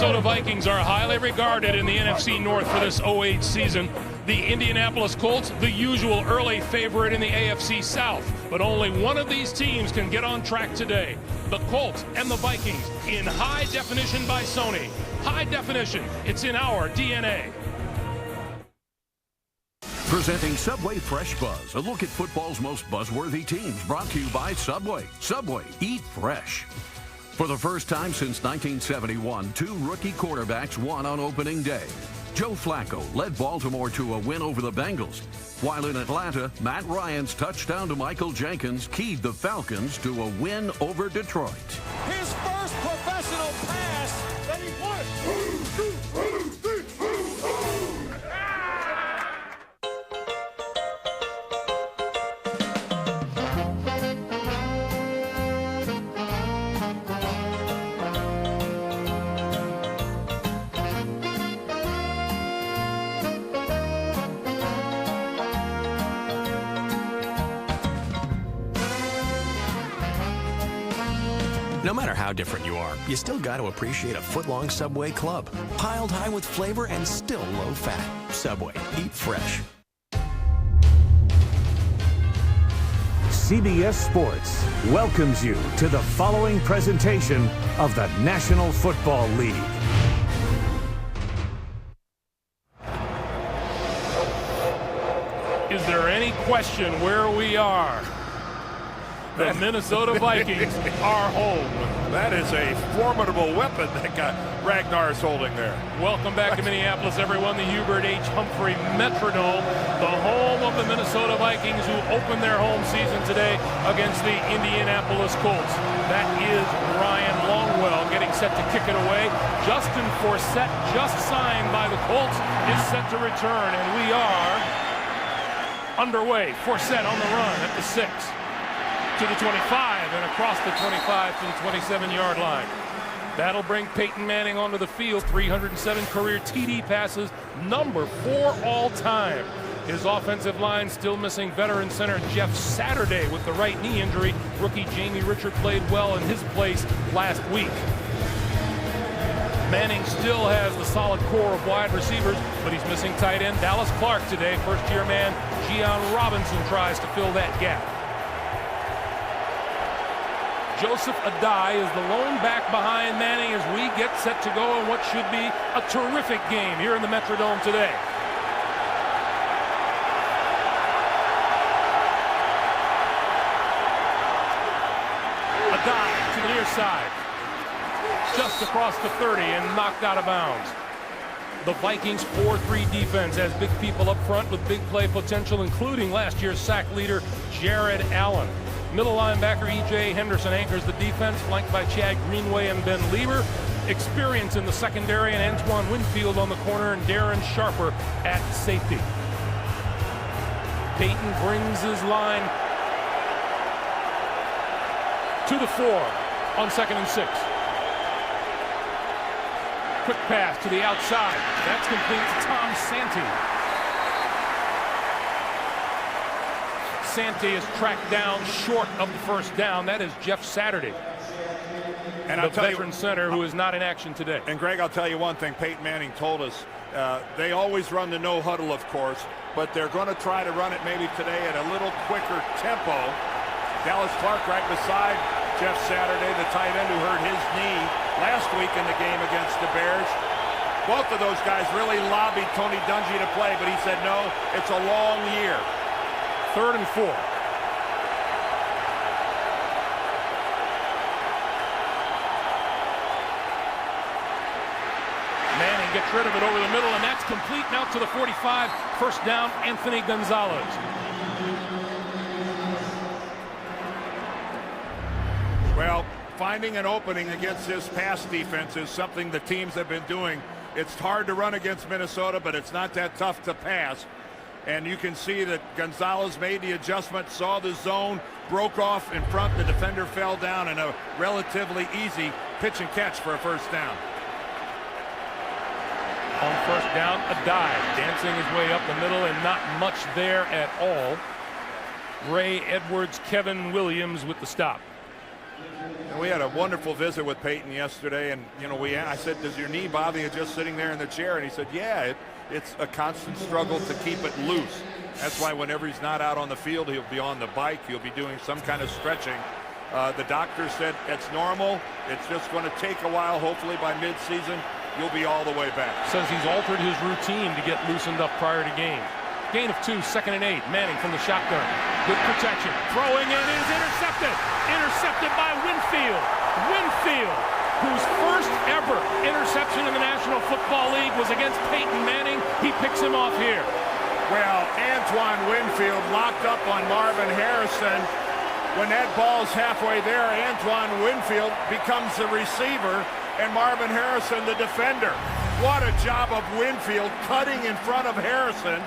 Minnesota Vikings are highly regarded in the NFC North for this 08 season. The Indianapolis Colts, the usual early favorite in the AFC South. But only one of these teams can get on track today. The Colts and the Vikings in high definition by Sony. High definition, it's in our DNA. Presenting Subway Fresh Buzz, a look at football's most buzzworthy teams, brought to you by Subway. Subway, eat fresh. For the first time since 1971, two rookie quarterbacks won on opening day. Joe Flacco led Baltimore to a win over the Bengals, while in Atlanta, Matt Ryan's touchdown to Michael Jenkins keyed the Falcons to a win over Detroit. His first professional pass that he won. No matter how different you are, you still got to appreciate a foot-long Subway club. Piled high with flavor and still low fat. Subway, eat fresh. CBS Sports welcomes you to the following presentation of the National Football League. Is there any question where we are? The Minnesota Vikings are home. That is a formidable weapon that Ragnar is holding there. Welcome back to Minneapolis, everyone. The Hubert H. Humphrey Metrodome, the home of the Minnesota Vikings, who opened their home season today against the Indianapolis Colts. That is Ryan Longwell getting set to kick it away. Justin Forsett, just signed by the Colts, is set to return, and we are underway. Forsett on the run at the 6. To the 25 and across the 25 to the 27-yard line. That'll bring Peyton Manning onto the field. 307 career TD passes, number 4 all time. His offensive line still missing veteran center Jeff Saturday with the right knee injury. Rookie Jamie Richard played well in his place last week. Manning still has the solid core of wide receivers, but he's missing tight end Dallas Clark today. First-year man Gian Robinson tries to fill that gap. Joseph Adai is the lone back behind Manning as we get set to go in what should be a terrific game here in the Metrodome today. Adai to the near side. Just across the 30 and knocked out of bounds. The Vikings 4-3 defense has big people up front with big play potential, including last year's sack leader Jared Allen. Middle linebacker E.J. Henderson anchors the defense, flanked by Chad Greenway and Ben Lieber. Experience in the secondary and Antoine Winfield on the corner and Darren Sharper at safety. Peyton brings his line to the 4 on 2nd and 6. Quick pass to the outside. That's complete to Tom Santee. Santee is tracked down short of the first down. That is Jeff Saturday, and the veteran center who is not in action today. And Greg, I'll tell you one thing. Peyton Manning told us they always run the no huddle, of course, but they're going to try to run it maybe today at a little quicker tempo. Dallas Clark right beside Jeff Saturday, the tight end who hurt his knee last week in the game against the Bears. Both of those guys really lobbied Tony Dungy to play, but he said no, it's a long year. 3rd and 4. Manning gets rid of it over the middle, and that's complete now to the 45. First down, Anthony Gonzalez. Well, finding an opening against this pass defense is something the teams have been doing. It's hard to run against Minnesota, but it's not that tough to pass. And you can see that Gonzalez made the adjustment, saw the zone, broke off in front. The defender fell down, and a relatively easy pitch and catch for a first down. On first down, a dive, dancing his way up the middle, and not much there at all. Ray Edwards, Kevin Williams with the stop. And we had a wonderful visit with Peyton yesterday, and you know, I said, does your knee bother you just sitting there in the chair? And he said, yeah, it's a constant struggle to keep it loose. That's why whenever he's not out on the field, he'll be on the bike, he'll be doing some kind of stretching. The doctor said it's normal, it's just going to take a while. Hopefully by mid-season you'll be all the way back. Says he's altered his routine to get loosened up prior to game. Gain of 2, 2nd and 8. Manning from the shotgun. Good protection. Throwing and it is intercepted. Intercepted by Winfield. Winfield, whose first ever interception in the National Football League was against Peyton Manning. He picks him off here. Well, Antoine Winfield locked up on Marvin Harrison. When that ball's halfway there, Antoine Winfield becomes the receiver and Marvin Harrison the defender. What a job of Winfield cutting in front of Harrison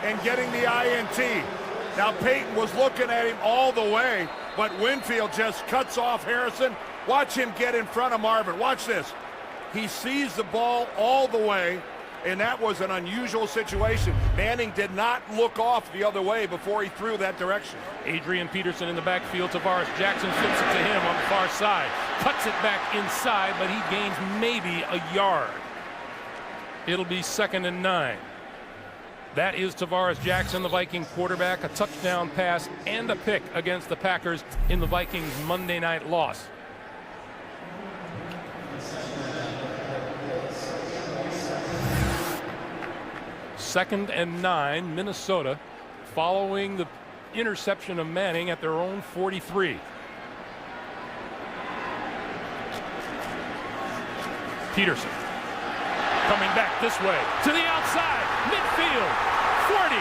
and getting the INT. Now Peyton was looking at him all the way, but Winfield just cuts off Harrison. Watch him get in front of Marvin. Watch this. He sees the ball all the way, and that was an unusual situation. Manning did not look off the other way before he threw that direction. Adrian Peterson in the backfield. Tavares Jackson flips it to him on the far side. Cuts it back inside, but he gains maybe a yard. It'll be 2nd and 9. That is Tavares Jackson, the Viking quarterback. A touchdown pass and a pick against the Packers in the Vikings Monday night loss. Second and 9, Minnesota, following the interception of Manning at their own 43. Peterson coming back this way to the outside, midfield, 40,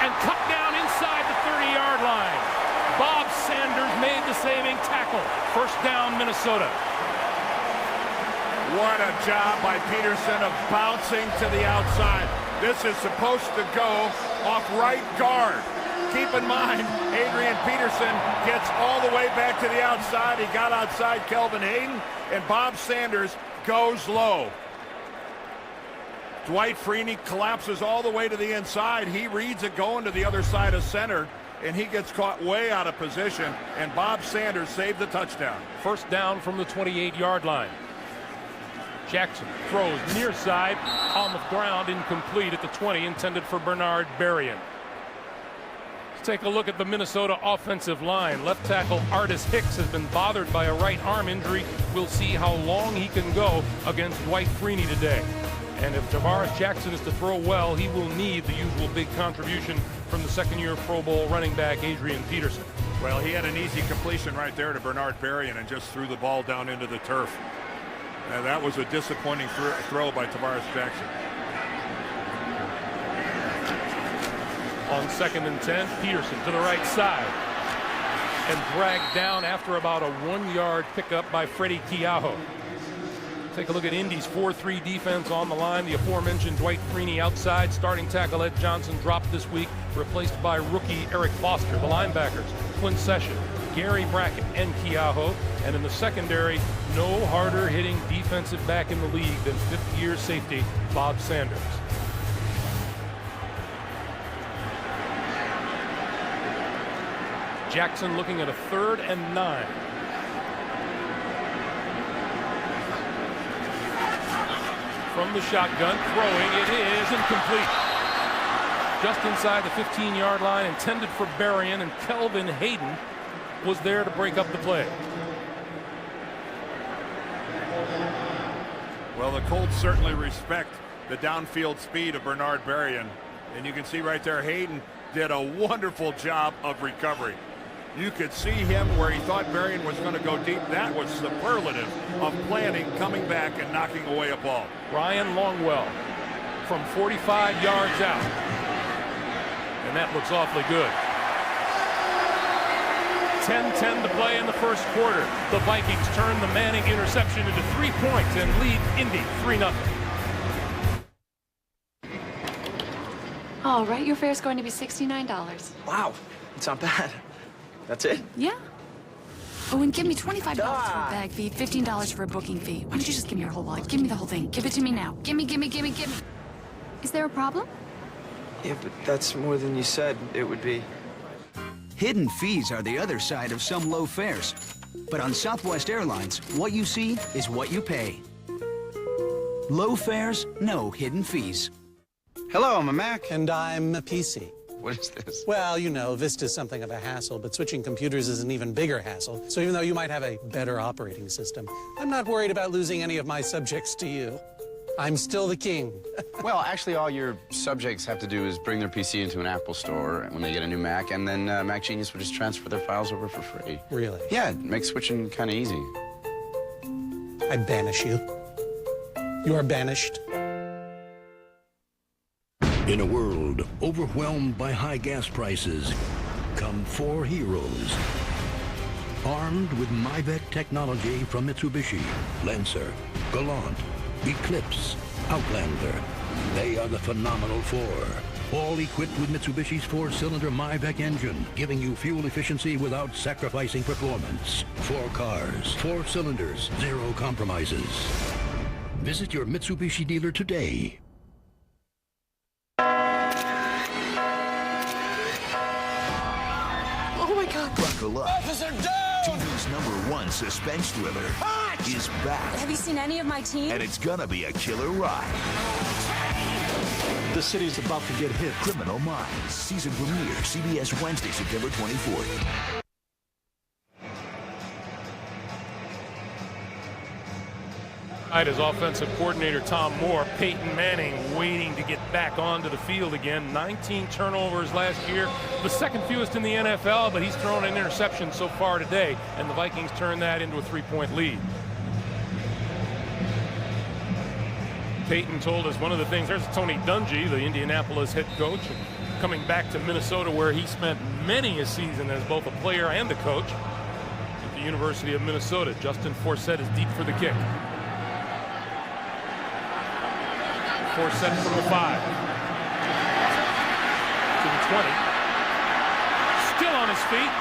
and cut down inside the 30-yard line. Bob Sanders made the saving tackle. First down, Minnesota. What a job by Peterson of bouncing to the outside. This is supposed to go off right guard. Keep in mind, Adrian Peterson gets all the way back to the outside. He got outside Kelvin Hayden, and Bob Sanders goes low. Dwight Freeney collapses all the way to the inside. He reads it going to the other side of center, and he gets caught way out of position, and Bob Sanders saved the touchdown. First down from the 28-yard line. Jackson throws near side, on the ground, incomplete at the 20, intended for Bernard Berrien. Let's take a look at the Minnesota offensive line. Left tackle Artis Hicks has been bothered by a right arm injury. We'll see how long he can go against Dwight Freeney today. And if Tavares Jackson is to throw well, he will need the usual big contribution from the second-year Pro Bowl running back Adrian Peterson. Well, he had an easy completion right there to Bernard Berrien and just threw the ball down into the turf. And that was a disappointing throw by Tavares Jackson. On 2nd and 10, Peterson to the right side. And dragged down after about a 1-yard pickup by Freddie Keaho. Take a look at Indy's 4-3 defense on the line. The aforementioned Dwight Freeney outside. Starting tackle Ed Johnson dropped this week, replaced by rookie Eric Foster. The linebackers, Quinn Session, Gary Brackett, and Keaho. And in the secondary, no harder hitting defensive back in the league than fifth-year safety Bob Sanders. Jackson looking at a 3rd and 9. From the shotgun, throwing, it is incomplete. Just inside the 15-yard line, intended for Berrien, and Kelvin Hayden was there to break up the play. Well, the Colts certainly respect the downfield speed of Bernard Berrien. And you can see right there, Hayden did a wonderful job of recovery. You could see him where he thought Berrien was going to go deep. That was superlative of planning, coming back, and knocking away a ball. Ryan Longwell from 45 yards out. And that looks awfully good. 10-10 to play in the first quarter. The Vikings turn the Manning interception into 3 points and lead Indy 3-0. All right, your fare is going to be $69. Wow, it's not bad. That's it? Yeah. Oh, and give me $25 for a bag fee, $15 for a booking fee. Why don't you just give me your whole wallet? Give me the whole thing. Give it to me now. Give me. Is there a problem? Yeah, but that's more than you said it would be. Hidden fees are the other side of some low fares. But on Southwest Airlines, what you see is what you pay. Low fares, no hidden fees. Hello, I'm a Mac. And I'm a PC. What is this? Well, you know, Vista's something of a hassle, but switching computers is an even bigger hassle. So even though you might have a better operating system, I'm not worried about losing any of my subjects to you. I'm still the king. Well, actually, all your subjects have to do is bring their PC into an Apple store when they get a new Mac, and then Mac Genius will just transfer their files over for free. Really? Yeah, it makes switching kind of easy. I banish you. You are banished. In a world overwhelmed by high gas prices, come four heroes. Armed with MyVec technology from Mitsubishi, Lancer, Galant, Eclipse, Outlander. They are the Phenomenal Four. All equipped with Mitsubishi's four-cylinder MyVec engine, giving you fuel efficiency without sacrificing performance. 4 cars, 4 cylinders, 0 compromises. Visit your Mitsubishi dealer today. Oh my God! Buckle up. Officer down! TV's #1 suspense thriller is back. Have you seen any of my team? And it's gonna be a killer ride. The city's about to get hit. Criminal Minds, season premiere, CBS Wednesday, September 24th. As offensive coordinator Tom Moore, Peyton Manning waiting to get back onto the field again. 19 turnovers last year, the second fewest in the NFL, but he's thrown an interception so far today, and the Vikings turn that into a 3-point lead. Peyton told us one of the things, there's Tony Dungy, the Indianapolis head coach, coming back to Minnesota where he spent many a season as both a player and a coach at the University of Minnesota. Justin Forsett is deep for the kick. Forsett from the 5 to the 20, still on his feet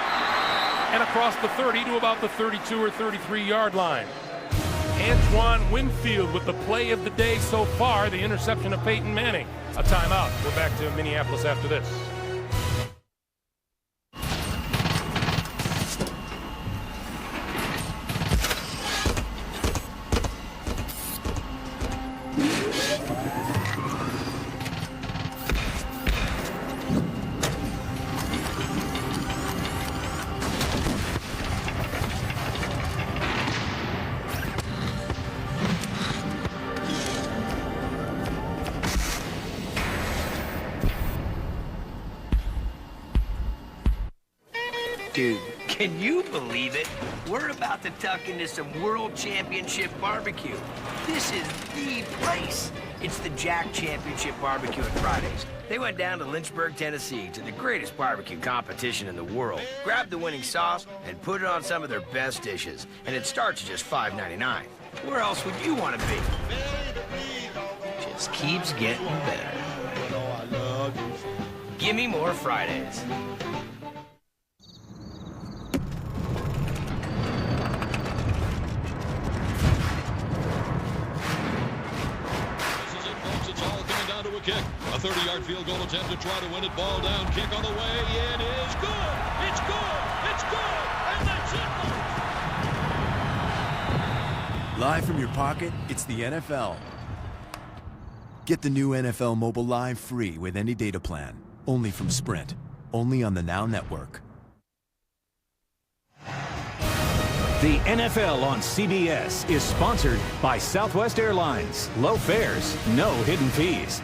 and across the 30 to about the 32 or 33 yard line. Antoine Winfield with the play of the day so far, the interception of Peyton Manning. A timeout. We're back to Minneapolis after this. Dude, can you believe it? We're about to tuck into some World Championship barbecue. This is the place. It's the Jack Championship Barbecue at Fridays. They went down to Lynchburg, Tennessee to the greatest barbecue competition in the world. Grab the winning sauce and put it on some of their best dishes. And it starts at just $5.99. Where else would you want to be? Just keeps getting better. Give me more Fridays. Kick. A 30-yard field goal attempt to try to win it. Ball down. Kick on the way in is good. It's good. It's good. And that's it. Live from your pocket, it's the NFL. Get the new NFL Mobile Live free with any data plan. Only from Sprint. Only on the Now Network. The NFL on CBS is sponsored by Southwest Airlines. Low fares, no hidden fees.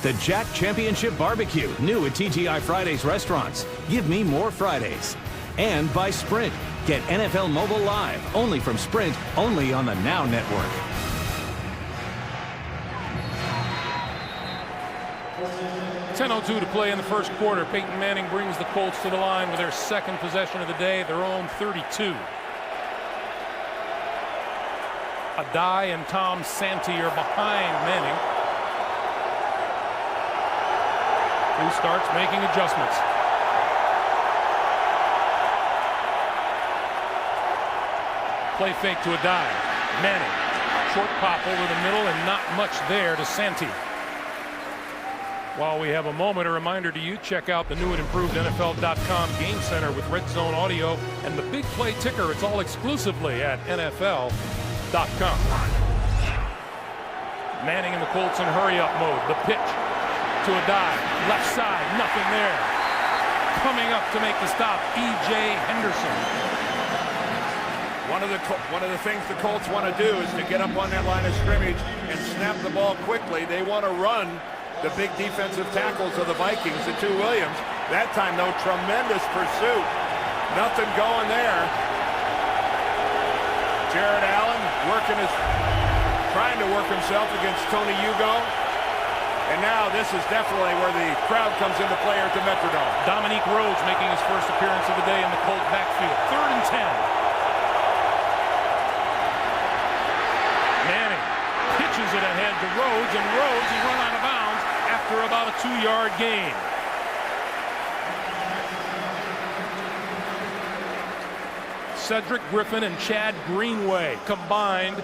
The Jack Championship Barbecue, new at TGI Fridays restaurants. Give me more Fridays. And by Sprint. Get NFL Mobile Live, only from Sprint, only on the Now Network. .10:02 to play in the first quarter. Peyton Manning brings the Colts to the line with their second possession of the day, their own 32. Adai and Tom Santee are behind Manning, who starts making adjustments. Play fake to Adai. Manning, short pop over the middle and not much there to Santee. While we have a moment, a reminder to you, check out the new and improved NFL.com Game Center with Red Zone Audio and the Big Play Ticker. It's all exclusively at NFL.com. Manning in the Colts in hurry-up mode. The pitch to a dive. Left side, nothing there. Coming up to make the stop, E.J. Henderson. One of the things the Colts want to do is to get up on that line of scrimmage and snap the ball quickly. They want to run the big defensive tackles of the Vikings, the two Williams. That time, though, tremendous pursuit. Nothing going there. Jared Allen trying to work himself against Tony Hugo. And now this is definitely where the crowd comes into play at the Metrodome. Dominique Rhodes making his first appearance of the day in the Colt backfield. 3rd and 10. Manning pitches it ahead to Rhodes, and Rhodes is run out of bounds after about a 2-yard gain. Cedric Griffin and Chad Greenway combined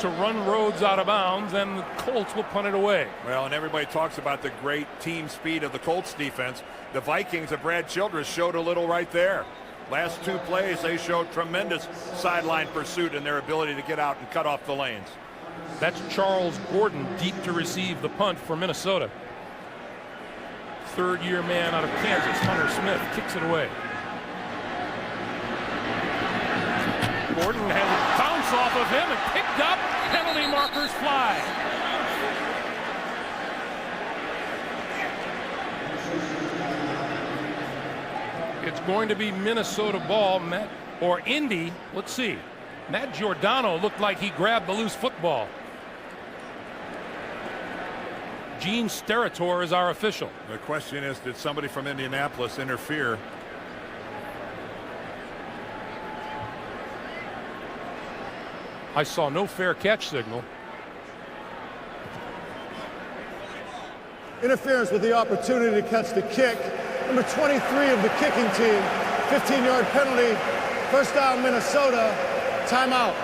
to run Rhodes out of bounds, and the Colts will punt it away. Well, and everybody talks about the great team speed of the Colts defense. The Vikings of Brad Childress showed a little right there. Last 2 plays, they showed tremendous sideline pursuit and their ability to get out and cut off the lanes. That's Charles Gordon deep to receive the punt for Minnesota. 3rd-year man out of Kansas, Hunter Smith, kicks it away. Gordon has a bounce off of him and picked up. Penalty markers fly. It's going to be Minnesota ball, or Indy. Let's see. Matt Giordano looked like he grabbed the loose football. Gene Steratore is our official. The question is, did somebody from Indianapolis interfere? I saw no fair catch signal. Interference with the opportunity to catch the kick. Number 23 of the kicking team. 15-yard penalty. First down, Minnesota. Timeout.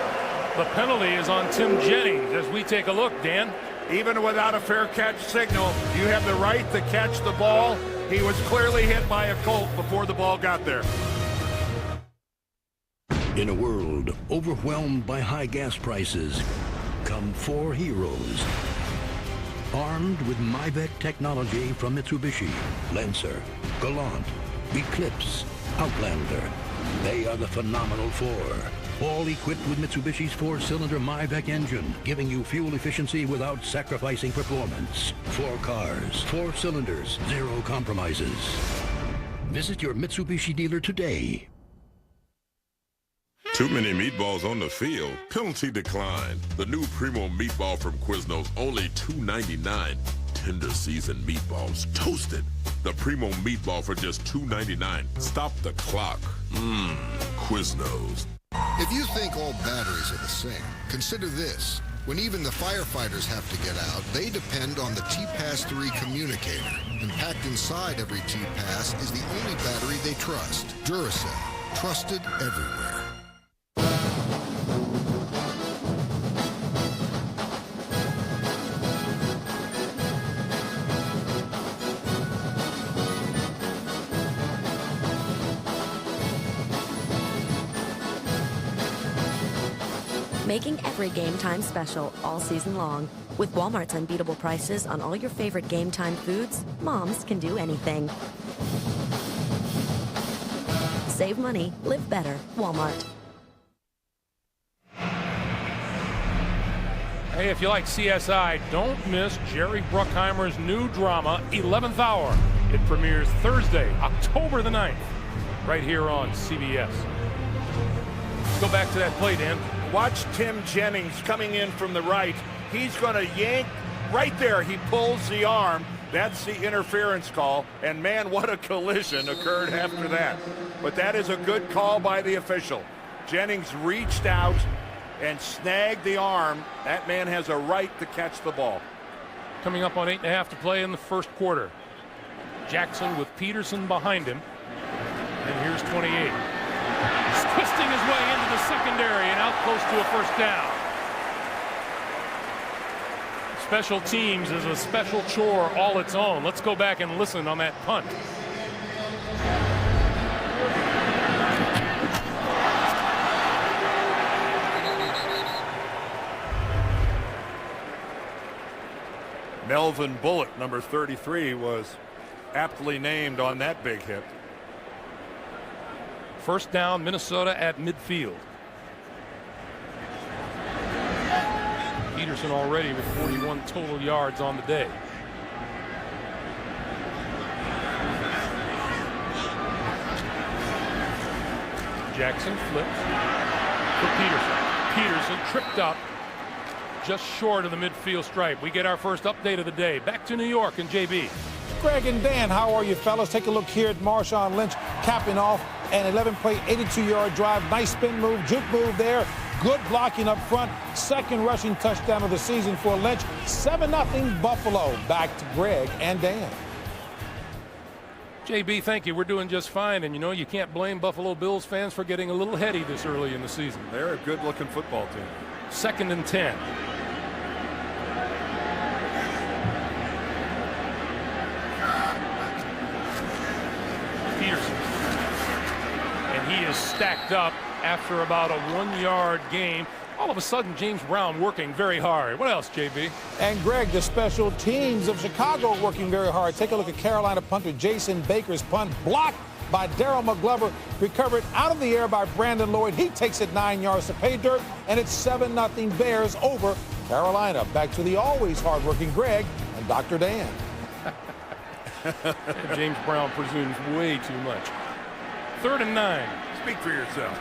The penalty is on Tim Jennings as we take a look, Dan. Even without a fair catch signal, you have the right to catch the ball. He was clearly hit by a Colt before the ball got there. In a world overwhelmed by high gas prices, come 4 heroes. Armed with MyVet technology from Mitsubishi, Lancer, Galant, Eclipse, Outlander. They are the phenomenal 4. All equipped with Mitsubishi's 4-cylinder MyVec engine, giving you fuel efficiency without sacrificing performance. 4 cars, 4 cylinders, 0 compromises. Visit your Mitsubishi dealer today. Too many meatballs on the field. Penalty decline. The new Primo meatball from Quiznos, only $2.99. Tender seasoned meatballs, toasted. The Primo meatball for just $2.99. Stop the clock. Quiznos. If you think all batteries are the same, consider this. When even the firefighters have to get out, they depend on the T-Pass 3 communicator. And packed inside every T-Pass is the only battery they trust. Duracell. Trusted everywhere. Making every game time special all season long. With Walmart's unbeatable prices on all your favorite game time foods, moms can do anything. Save money, live better. Walmart. Hey, if you like CSI, don't miss Jerry Bruckheimer's new drama, 11th Hour. It premieres Thursday, October the 9th, right here on CBS. Let's go back to that play, Dan. Watch Tim Jennings coming in from the right. He's going to yank right there. He pulls the arm. That's the interference call. And man, what a collision occurred after that. But that is a good call by the official. Jennings reached out and snagged the arm. That man has a right to catch the ball. Coming up on 8.5 to play in the first quarter. Jackson with Peterson behind him. And here's 28. He's twisting his way into the secondary and out close to a first down. Special teams is a special chore all its own. Let's go back and listen on that punt. Melvin Bullitt, number 33, was aptly named on that big hit. First down, Minnesota at midfield. Peterson already with 41 total yards on the day. Jackson flips for Peterson. Peterson tripped up just short of the midfield stripe. We get our first update of the day. Back to New York and JB. Greg and Dan, how are you, fellas? Take a look here at Marshawn Lynch capping off an 11-play, 82-yard drive. Nice spin move, juke move there. Good blocking up front. Second rushing touchdown of the season for Lynch. 7-0 Buffalo. Back to Greg and Dan. JB, thank you. We're doing just fine. And, you know, you can't blame Buffalo Bills fans for getting a little heady this early in the season. They're a good-looking football team. 2nd and 10. Peterson. And he is stacked up after about a 1-yard gain. All of a sudden, James Brown working very hard. What else, JB? And Greg, the special teams of Chicago working very hard. Take a look at Carolina punter Jason Baker's punt, blocked by Darryl McGlover, recovered out of the air by Brandon Lloyd. He takes it 9 yards to pay dirt, and it's 7-0 Bears over Carolina. Back to the always hardworking Greg and Dr. Dan. James Brown presumes way too much. 3rd and 9. Speak for yourself.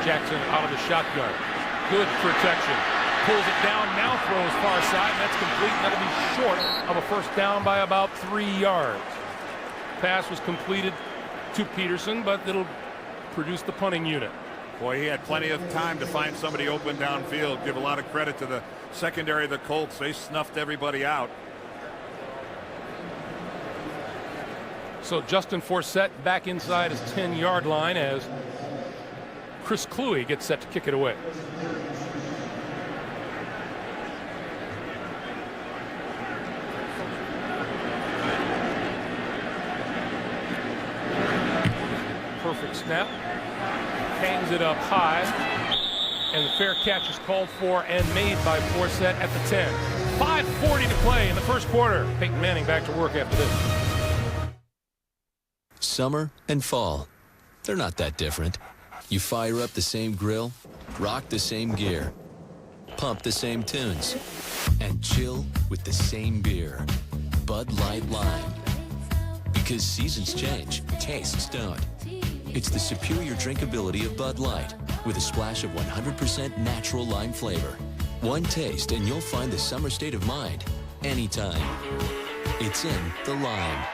Jackson out of the shotgun. Good protection. Pulls it down, now throws far side, and that's complete. That'll be short of a first down by about 3 yards. Pass was completed to Peterson, but it'll produce the punting unit. Boy, he had plenty of time to find somebody open downfield. Give a lot of credit to the secondary of the Colts. They snuffed everybody out. So Justin Forsett back inside his 10-yard line as Chris Kluwe gets set to kick it away. Perfect snap. Hangs it up high. And the fair catch is called for and made by Forsett at the 10. 5:40 to play in the first quarter. Peyton Manning back to work after this. Summer and fall, they're not that different. You fire up the same grill, rock the same gear, pump the same tunes, and chill with the same beer. Bud Light Lime. Because seasons change, tastes don't. It's the superior drinkability of Bud Light with a splash of 100% natural lime flavor. One taste and you'll find the summer state of mind anytime. It's in the lime.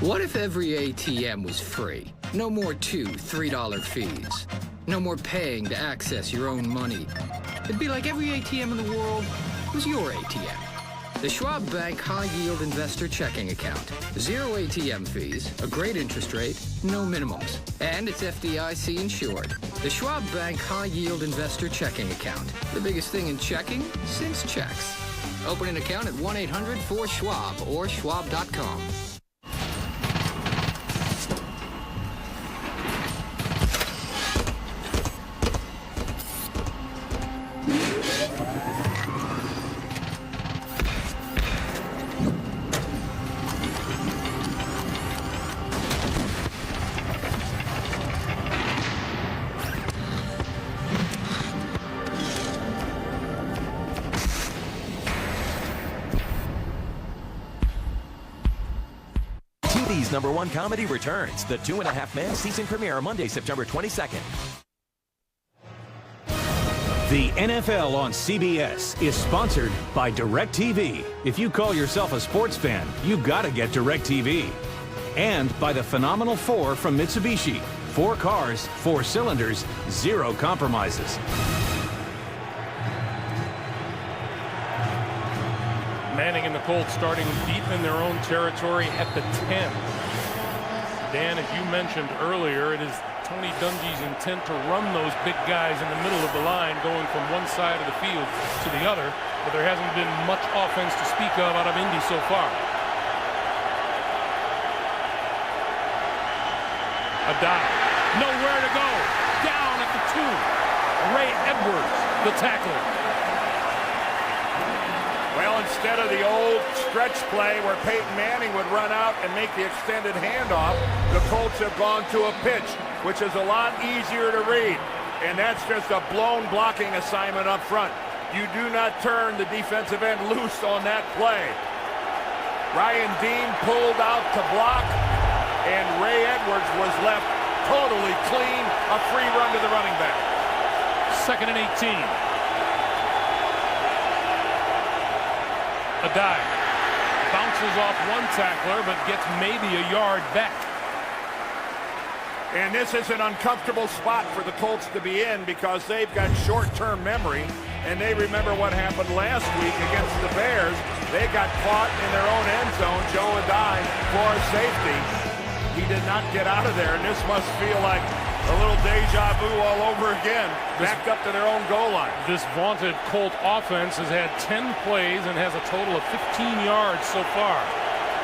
What if every ATM was free? No more $2, $3 fees. No more paying to access your own money. It'd be like every ATM in the world was your ATM. The Schwab Bank High Yield Investor Checking Account. 0 ATM fees, a great interest rate, no minimums. And it's FDIC insured. The Schwab Bank High Yield Investor Checking Account. The biggest thing in checking since checks. Open an account at 1-800-4-SCHWAB or schwab.com. TV's #1 comedy returns. The 2.5 Men season premiere Monday, September 22nd. The NFL on CBS is sponsored by DirecTV. If you call yourself a sports fan, you gotta get DirecTV. And by the Phenomenal 4 from Mitsubishi. 4 cars, 4 cylinders, 0 compromises. Manning and the Colts starting deep in their own territory at the 10. Dan, as you mentioned earlier, it is Tony Dungy's intent to run those big guys in the middle of the line going from one side of the field to the other, but there hasn't been much offense to speak of out of Indy so far. A dive. Nowhere to go. Down at the 2. Ray Edwards, the tackler. Well, instead of the old stretch play where Peyton Manning would run out and make the extended handoff, the Colts have gone to a pitch, which is a lot easier to read. And that's just a blown blocking assignment up front. You do not turn the defensive end loose on that play. Ryan Dean pulled out to block, and Ray Edwards was left totally clean. A free run to the running back. 2nd and 18. A dive. Bounces off one tackler, but gets maybe a yard back. And this is an uncomfortable spot for the Colts to be in because they've got short-term memory, and they remember what happened last week against the Bears. They got caught in their own end zone. Joe Adai for safety. He did not get out of there, and this must feel like a little deja vu all over again, backed up to their own goal line. This vaunted Colt offense has had 10 plays and has a total of 15 yards so far.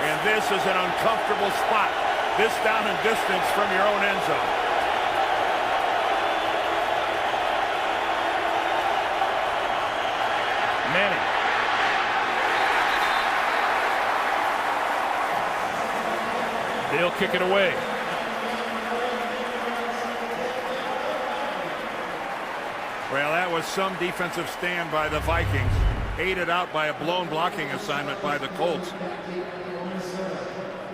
And this is an uncomfortable spot. This down and distance from your own end zone. Manning. They'll kick it away. Well, that was some defensive stand by the Vikings, aided out by a blown blocking assignment by the Colts.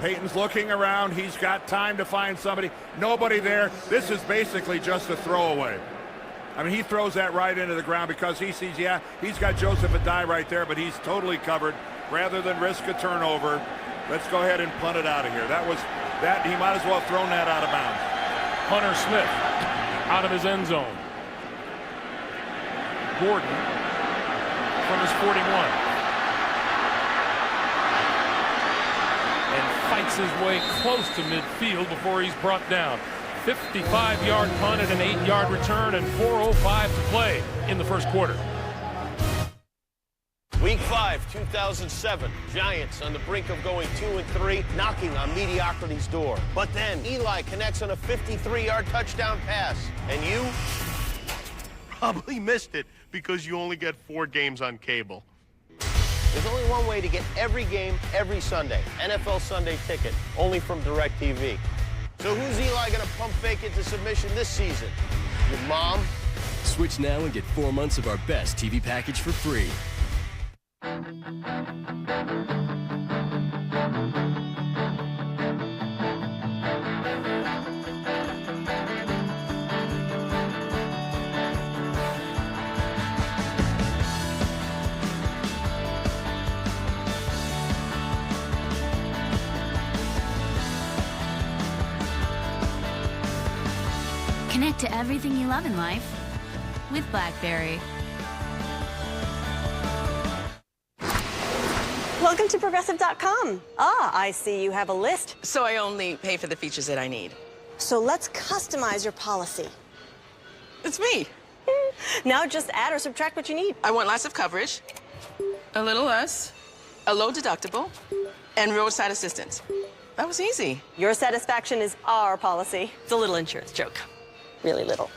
Peyton's looking around. He's got time to find somebody. Nobody there. This is basically just a throwaway. I mean, he throws that right into the ground because he sees, yeah, he's got Joseph Adai right there, but he's totally covered. Rather than risk a turnover, let's go ahead and punt it out of here. That he might as well have thrown that out of bounds. Hunter Smith out of his end zone. Gordon from his 41. And fights his way close to midfield before he's brought down. 55-yard punt and an 8-yard return and 4:05 to play in the first quarter. Week 5, 2007. Giants on the brink of going 2-3, knocking on mediocrity's door. But then Eli connects on a 53-yard touchdown pass. And you probably missed it because you only get 4 games on cable. There's only one way to get every game every Sunday. NFL Sunday Ticket, only from DirecTV. So who's Eli going to pump fake into submission this season? Your mom? Switch now and get 4 months of our best TV package for free. Connect to everything you love in life with BlackBerry. Welcome to Progressive.com. Ah, I see you have a list. So I only pay for the features that I need. So let's customize your policy. It's me. Now just add or subtract what you need. I want lots of coverage, a little less, a low deductible, and roadside assistance. That was easy. Your satisfaction is our policy. It's a little insurance joke. Really little.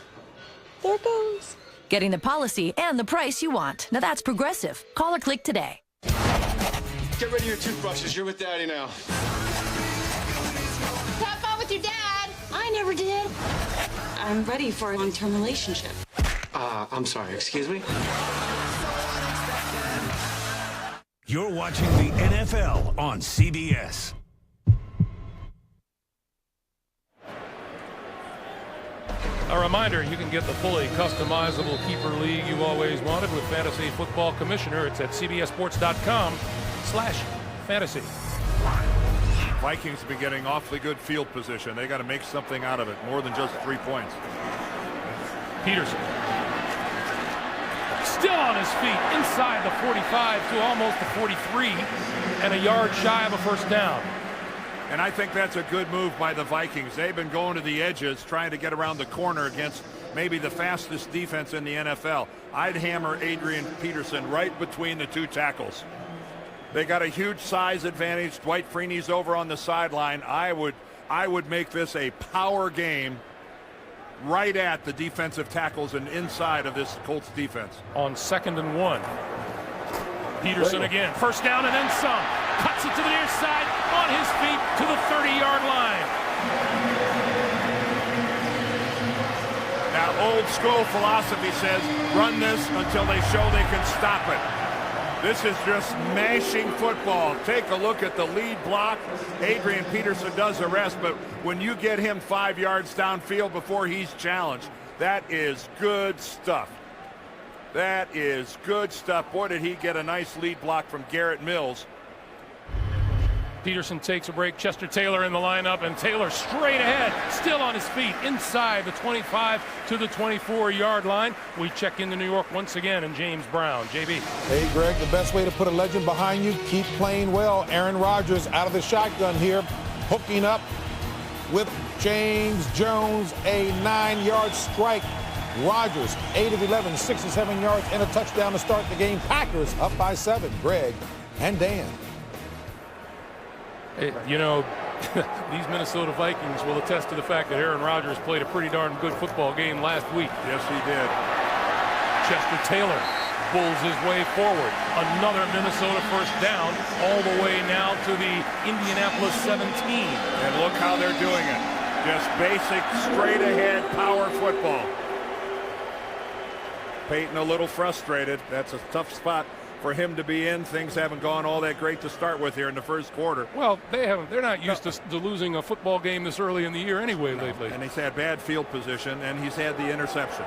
There it goes. Getting the policy and the price you want. Now that's Progressive. Call or click today. Get rid of your toothbrushes. You're with Daddy now. Have fun with your dad. I never did. I'm ready for a long-term relationship. I'm sorry. Excuse me? You're watching the NFL on CBS. A reminder, you can get the fully customizable keeper league you always wanted with Fantasy Football Commissioner. It's at cbssports.com/fantasy. Vikings have been getting awfully good field position. They got to make something out of it, more than just 3 points. Peterson. Still on his feet, inside the 45 to almost the 43, and a yard shy of a first down. And I think that's a good move by the Vikings. They've been going to the edges, trying to get around the corner against maybe the fastest defense in the NFL. I'd hammer Adrian Peterson right between the two tackles. They got a huge size advantage. Dwight Freeney's over on the sideline. I would make this a power game right at the defensive tackles and inside of this Colts defense. On 2nd and 1. Peterson again. First down and then some. Cuts it to the near side. On his feet to the 30-yard line. Now, old school philosophy says run this until they show they can stop it. This is just mashing football. Take a look at the lead block. Adrian Peterson does the rest, but when you get him 5 yards downfield before he's challenged, that is good stuff. That is good stuff. Boy, did he get a nice lead block from Garrett Mills. Peterson takes a break. Chester Taylor in the lineup, and Taylor straight ahead, still on his feet, inside the 25 to the 24-yard line. We check into New York once again, and James Brown. JB. Hey, Greg, the best way to put a legend behind you, keep playing well. Aaron Rodgers out of the shotgun here, hooking up with James Jones, a 9-yard strike. Rodgers, 8 of 11, 67 yards, and a touchdown to start the game. Packers up by 7. Greg and Dan. You know, these Minnesota Vikings will attest to the fact that Aaron Rodgers played a pretty darn good football game last week. Yes, he did. Chester Taylor bulls his way forward. Another Minnesota first down, all the way now to the Indianapolis 17. And look how they're doing it. Just basic, straight-ahead power football. Peyton a little frustrated. That's a tough spot for him to be in. Things haven't gone all that great to start with here in the first quarter. Well, they're not used to losing a football game this early in the year anyway lately. And he's had bad field position, and he's had the interception.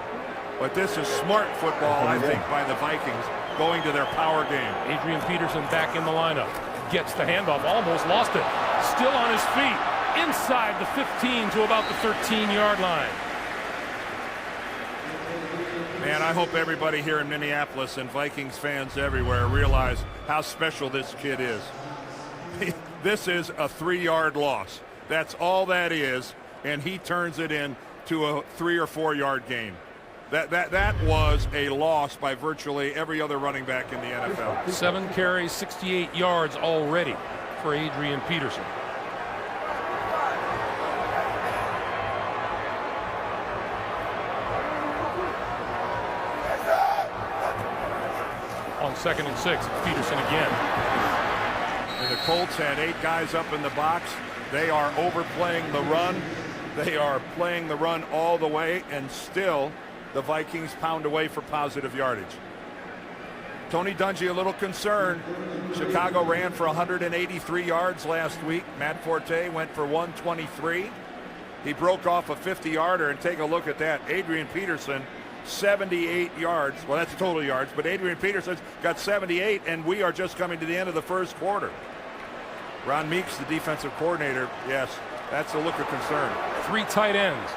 But this is smart football, I think, by the Vikings going to their power game. Adrian Peterson back in the lineup. Gets the handoff, almost lost it. Still on his feet, inside the 15 to about the 13-yard line. Man, I hope everybody here in Minneapolis and Vikings fans everywhere realize how special this kid is. This is a 3-yard loss. That's all that is, and he turns it into a 3 or 4 yard gain. That was a loss by virtually every other running back in the NFL. 7 carries, 68 yards already for Adrian Peterson. On 2nd and 6, Peterson again. And the Colts had 8 guys up in the box. They are overplaying the run. They are playing the run all the way, and still the Vikings pound away for positive yardage. Tony Dungy a little concerned. Chicago ran for 183 yards last week. Matt Forte went for 123. He broke off a 50-yarder, and take a look at that. Adrian Peterson, 78 yards. Well, that's total yards, but Adrian Peterson's got 78, and we are just coming to the end of the first quarter. Ron Meeks, the defensive coordinator, yes, that's a look of concern. 3 tight ends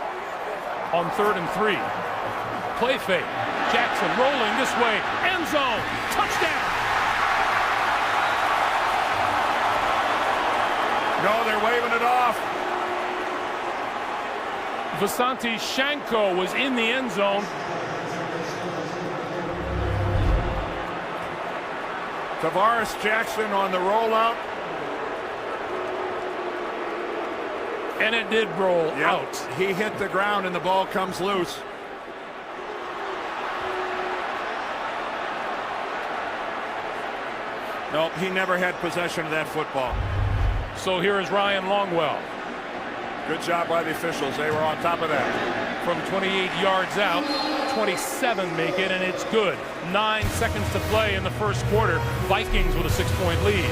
on 3rd and 3. Play fake. Jackson rolling this way. End zone. Touchdown. No, they're waving it off. Vasanti Shanko was in the end zone. Tavares Jackson on the rollout. And it did roll out. He hit the ground and the ball comes loose. Nope, he never had possession of that football. So here is Ryan Longwell. Good job by the officials. They were on top of that. From 28 yards out, 27 make it, and it's good. 9 seconds to play in the first quarter. Vikings with a 6-point lead.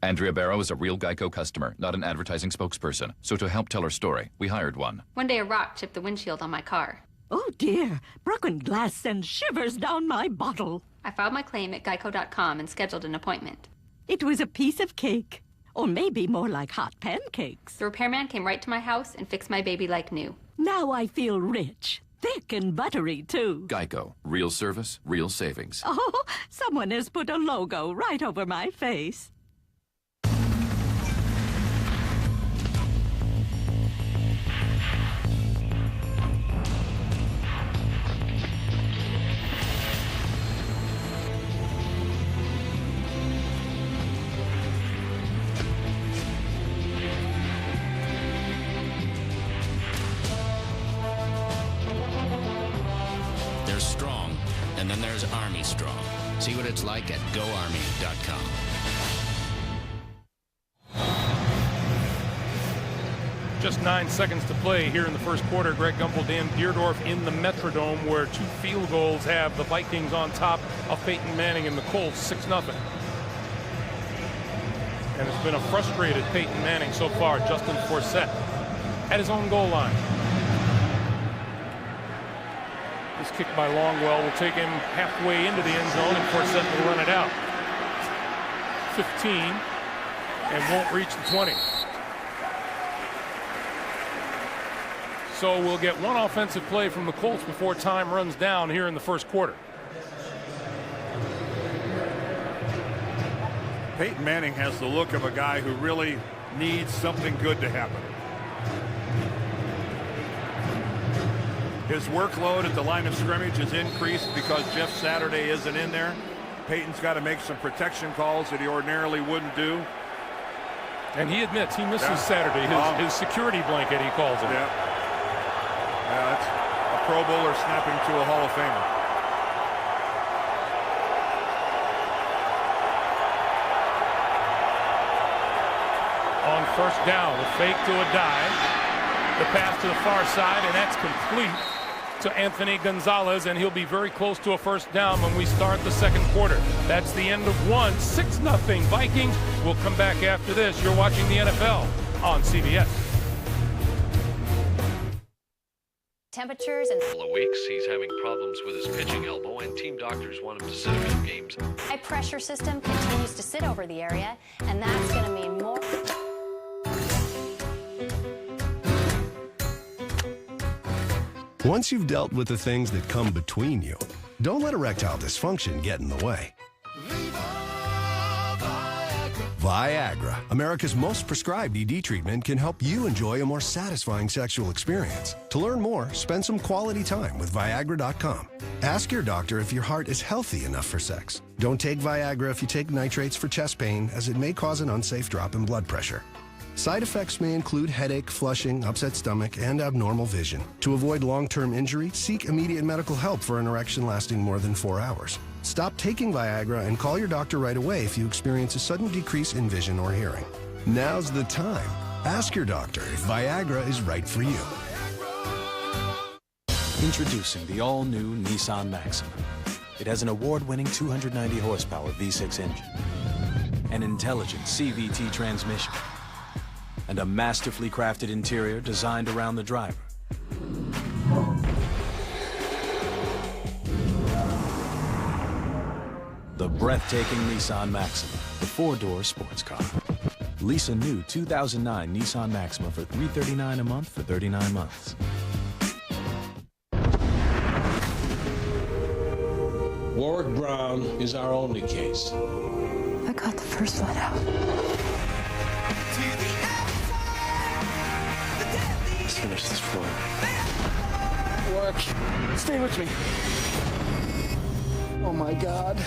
Andrea Barrow is a real Geico customer, not an advertising spokesperson. So to help tell her story, we hired one. One day a rock chipped the windshield on my car. Oh dear, broken glass sends shivers down my bottle. I filed my claim at geico.com and scheduled an appointment. It was a piece of cake. Or maybe more like hot pancakes. The repairman came right to my house and fixed my baby like new. Now I feel rich. Thick and buttery, too. Geico. Real service, real savings. Oh, someone has put a logo right over my face. And then there's Army Strong. See what it's like at GoArmy.com. Just 9 seconds to play here in the first quarter. Greg Gumbel, Dan Deerdorf in the Metrodome, where 2 field goals have the Vikings on top of Peyton Manning and the Colts 6-0. And it's been a frustrated Peyton Manning so far. Justin Forsett at his own goal line. This kick by Longwell will take him halfway into the end zone, and Forsett will run it out. 15, and won't reach the 20. So we'll get one offensive play from the Colts before time runs down here in the first quarter. Peyton Manning has the look of a guy who really needs something good to happen. His workload at the line of scrimmage is increased because Jeff Saturday isn't in there. Peyton's got to make some protection calls that he ordinarily wouldn't do. And he admits he misses Saturday, his security blanket, he calls it. Yeah. That's a Pro Bowler snapping to a Hall of Famer. On first down, the fake to a dive, the pass to the far side, and that's complete to Anthony Gonzalez, and he'll be very close to a first down when we start the second quarter. That's the end of one. 6-0 Vikings. We'll come back after this. You're watching the NFL on CBS. Temperatures and couple of weeks, he's having problems with his pitching elbow, and team doctors want him to sit a few games. high pressure system continues to sit over the area, and that's going to mean more. Once you've dealt with the things that come between you, don't let erectile dysfunction get in the way. Viagra, America's most prescribed ED treatment, can help you enjoy a more satisfying sexual experience. To learn more, spend some quality time with Viagra.com. Ask your doctor if your heart is healthy enough for sex. Don't take Viagra if you take nitrates for chest pain, as it may cause an unsafe drop in blood pressure. Side effects may include headache, flushing, upset stomach, and abnormal vision. To avoid long-term injury, seek immediate medical help for an erection lasting more than 4 hours. Stop taking Viagra and call your doctor right away if you experience a sudden decrease in vision or hearing. Now's the time. Ask your doctor if Viagra is right for you. Introducing the all-new Nissan Maxima. It has an award-winning 290 horsepower V6 engine, an intelligent CVT transmission, and a masterfully crafted interior designed around the driver. The breathtaking Nissan Maxima, the 4-door sports car. Lease a new 2009 Nissan Maxima for $339 a month for 39 months. Warwick Brown is our only case. I got the first one out. Let's finish this floor. Warwick, stay with me. Oh my God.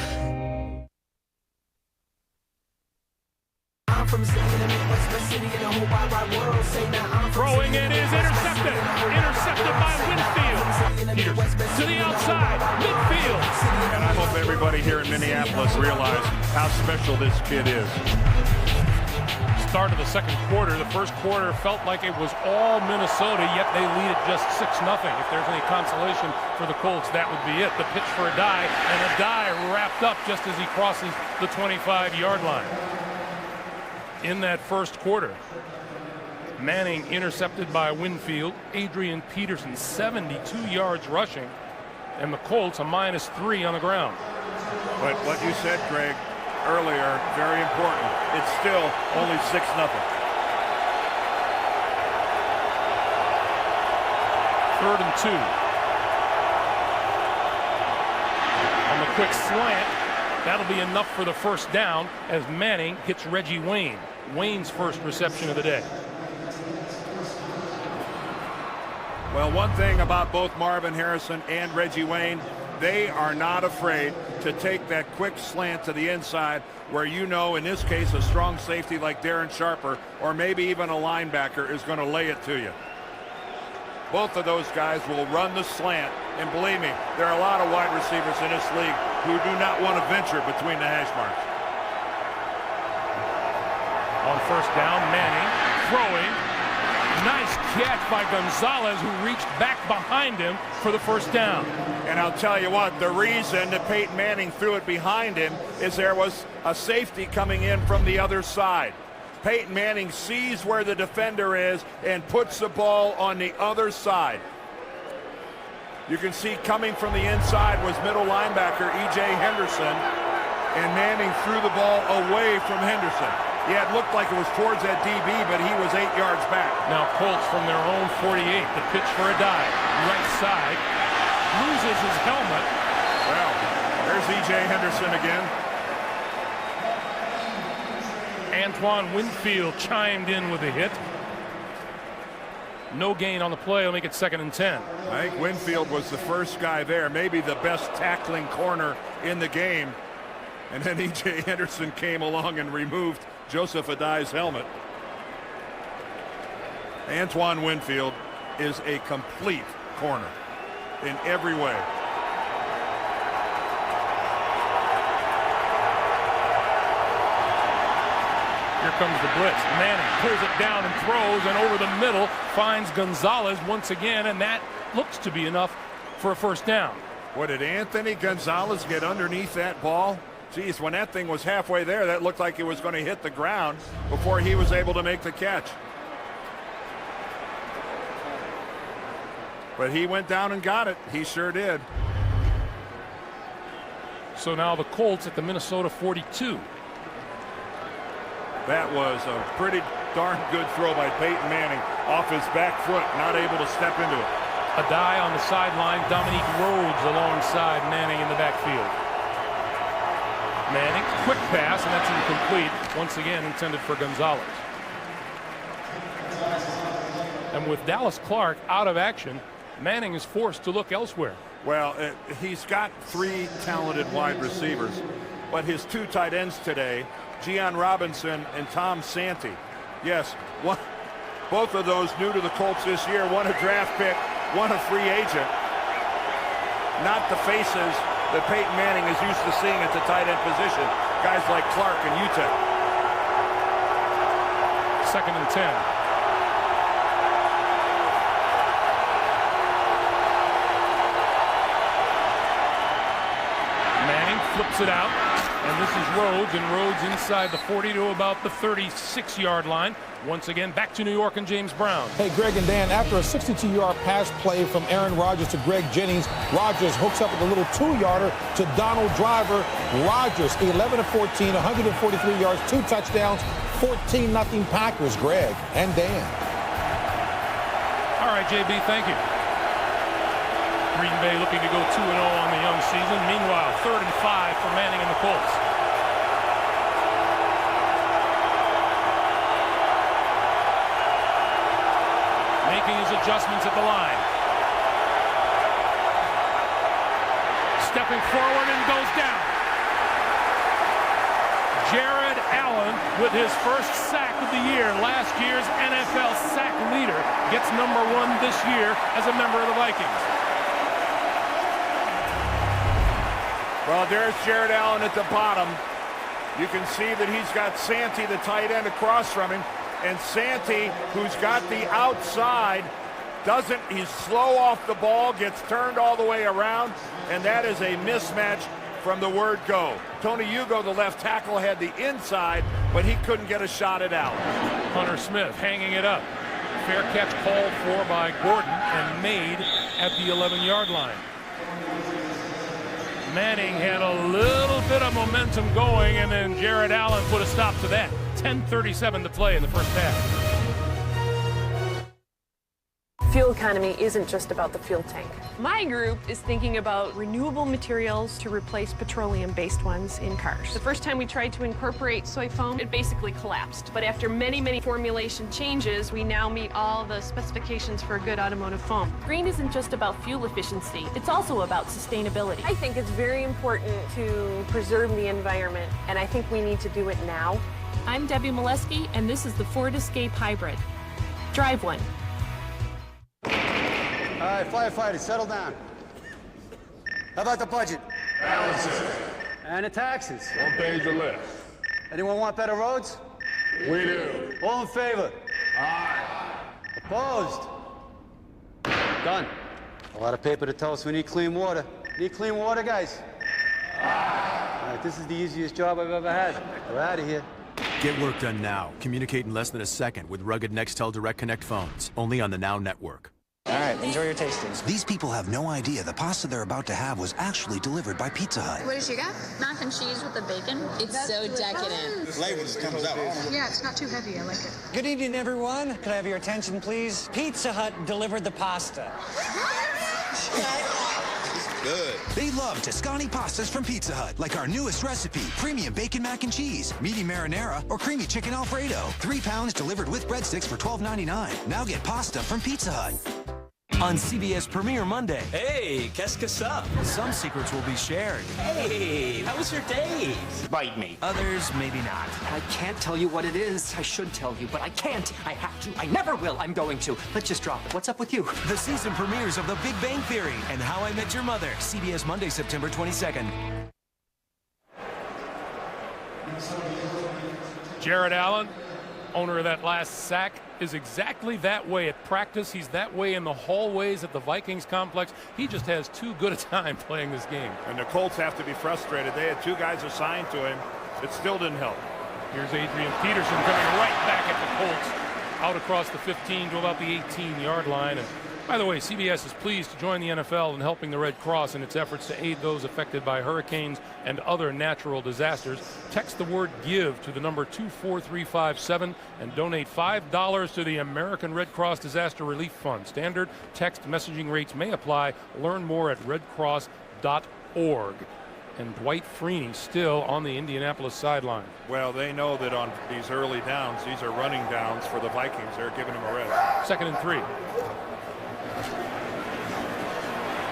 Throwing it is intercepted. Intercepted by Winfield. Peterson to the outside. Midfield. And I hope everybody here in Minneapolis realizes how special this kid is. Start of the second quarter. The first quarter felt like it was all Minnesota, yet they lead it just 6-0. If there's any consolation for the Colts, that would be it. The pitch for a die, and a die wrapped up just as he crosses the 25-yard line. In that first quarter, Manning intercepted by Winfield. Adrian Peterson, 72 yards rushing, and the Colts a -3 on the ground. But what you said, Greg, earlier, very important. It's still only 6-0. Third and 2. On the quick slant, that'll be enough for the first down as Manning hits Reggie Wayne. Wayne's first reception of the day. Well, one thing about both Marvin Harrison and Reggie Wayne, they are not afraid to take that quick slant to the inside where, you know, in this case, a strong safety like Darren Sharper or maybe even a linebacker is going to lay it to you. Both of those guys will run the slant And believe me, there are a lot of wide receivers in this league who do not want to venture between the hash marks. On first down, Manning throwing. Nice catch by Gonzalez, who reached back behind him for the first down. And I'll tell you what, the reason that Peyton Manning threw it behind him is there was a safety coming in from the other side. Peyton Manning sees where the defender is and puts the ball on the other side. You can see coming from the inside was middle linebacker E.J. Henderson, and Manning threw the ball away from Henderson. Yeah, it looked like it was towards that DB, but he was 8 yards back. Now Colts from their own 48, the pitch for a dive. Right side, loses his helmet. Well, there's E.J. Henderson again. Antoine Winfield chimed in with a hit. No gain on the play. Will make it 2nd and 10. I think Winfield was the first guy there, maybe the best tackling corner in the game. And then E.J. Henderson came along and removed Joseph Adai's helmet. Antoine Winfield is a complete corner in every way. Here comes the blitz. Manning pulls it down and throws, and over the middle finds Gonzalez once again, and that looks to be enough for a first down. What, did Anthony Gonzalez get underneath that ball? Geez, when that thing was halfway there, that looked like it was going to hit the ground before he was able to make the catch. But he went down and got it. He sure did. So now the Colts at the Minnesota 42. That was a pretty darn good throw by Peyton Manning off his back foot, not able to step into it. Adai on the sideline, Dominique Rhodes alongside Manning in the backfield. Manning, quick pass, and that's incomplete. Once again intended for Gonzalez. And with Dallas Clark out of action, Manning is forced to look elsewhere. Well, he's got 3 talented wide receivers, but his 2 tight ends today, Gian Robinson and Tom Santee. Yes, both of those new to the Colts this year, one a draft pick, one a free agent. Not the faces that Peyton Manning is used to seeing at the tight end position. Guys like Clark and Utah. 2nd and 10. Manning flips it out, and this is Rhodes, and Rhodes inside the 40 to about the 36-yard line. Once again, back to New York and James Brown. Hey, Greg and Dan, after a 62-yard pass play from Aaron Rodgers to Greg Jennings, Rodgers hooks up with a little 2-yarder to Donald Driver. Rodgers, 11 of 14, 143 yards, 2 touchdowns, 14-0 Packers. Greg and Dan. All right, JB, thank you. Green Bay looking to go 2-0 on the young season. Meanwhile, 3rd and 5 for Manning and the Colts. Making his adjustments at the line. Stepping forward and goes down. Jared Allen with his first sack of the year. Last year's NFL sack leader gets number 1 this year as a member of the Vikings. Well, there's Jared Allen at the bottom. You can see that he's got Santee, the tight end, across from him. And Santee, who's got the outside, he's slow off the ball, gets turned all the way around, and that is a mismatch from the word go. Tony Hugo, the left tackle, had the inside, but he couldn't get a shot at Allen. Hunter Smith hanging it up. Fair catch called for by Gordon and made at the 11-yard line. Manning had a little bit of momentum going, and then Jared Allen put a stop to that. 10:37 to play in the first half. Fuel economy isn't just about the fuel tank. My group is thinking about renewable materials to replace petroleum-based ones in cars. The first time we tried to incorporate soy foam, it basically collapsed. But after many formulation changes, we now meet all the specifications for a good automotive foam. Green isn't just about fuel efficiency, it's also about sustainability. I think it's very important to preserve the environment, and I think we need to do it now. I'm Debbie Molesky, and this is the Ford Escape Hybrid. Drive one. All right, firefighters, settle down. How about the budget? And the taxes? What page the list? Anyone want better roads? We do. All in favor? Aye. Opposed? Done. A lot of paper to tell us we need clean water. Need clean water, guys? All right, this is the easiest job I've ever had. We're out of here. Get work done now. Communicate in less than a second with rugged Nextel Direct Connect phones. Only on the Now Network. All right, enjoy your tastings. These people have no idea the pasta they're about to have was actually delivered by Pizza Hut. What does she got? Mac and cheese with the bacon. It's so decadent. The flavor just comes out. Yeah, it's not too heavy. I like it. Good evening, everyone. Could I have your attention, please? Pizza Hut delivered the pasta. Good. They love Toscani pastas from Pizza Hut, like our newest recipe, premium bacon mac and cheese, meaty marinara, or creamy chicken Alfredo. 3 pounds delivered with breadsticks for $12.99. Now get pasta from Pizza Hut. On CBS Premiere Monday. Hey, qu'est-ce que ça? Some secrets will be shared. Hey, how was your date? Bite me. Others, maybe not. I can't tell you what it is. I should tell you, but I can't. I have to. I never will. I'm going to. Let's just drop it. What's up with you? The season premieres of The Big Bang Theory and How I Met Your Mother. CBS Monday, September 22nd. Jared Allen, owner of that last sack, is exactly that way at practice. He's that way in the hallways at the Vikings complex. He just has too good a time playing this game. And the Colts have to be frustrated. They had 2 guys assigned to him. It still didn't help. Here's Adrian Peterson coming right back at the Colts, out across the 15 to about the 18-yard line. And by the way, CBS is pleased to join the NFL in helping the Red Cross in its efforts to aid those affected by hurricanes and other natural disasters. Text the word GIVE to the number 24357 and donate $5 to the American Red Cross Disaster Relief Fund. Standard text messaging rates may apply. Learn more at redcross.org. And Dwight Freeney still on the Indianapolis sideline. Well, they know that on these early downs, these are running downs for the Vikings. They're giving him a rest. 2nd and 3.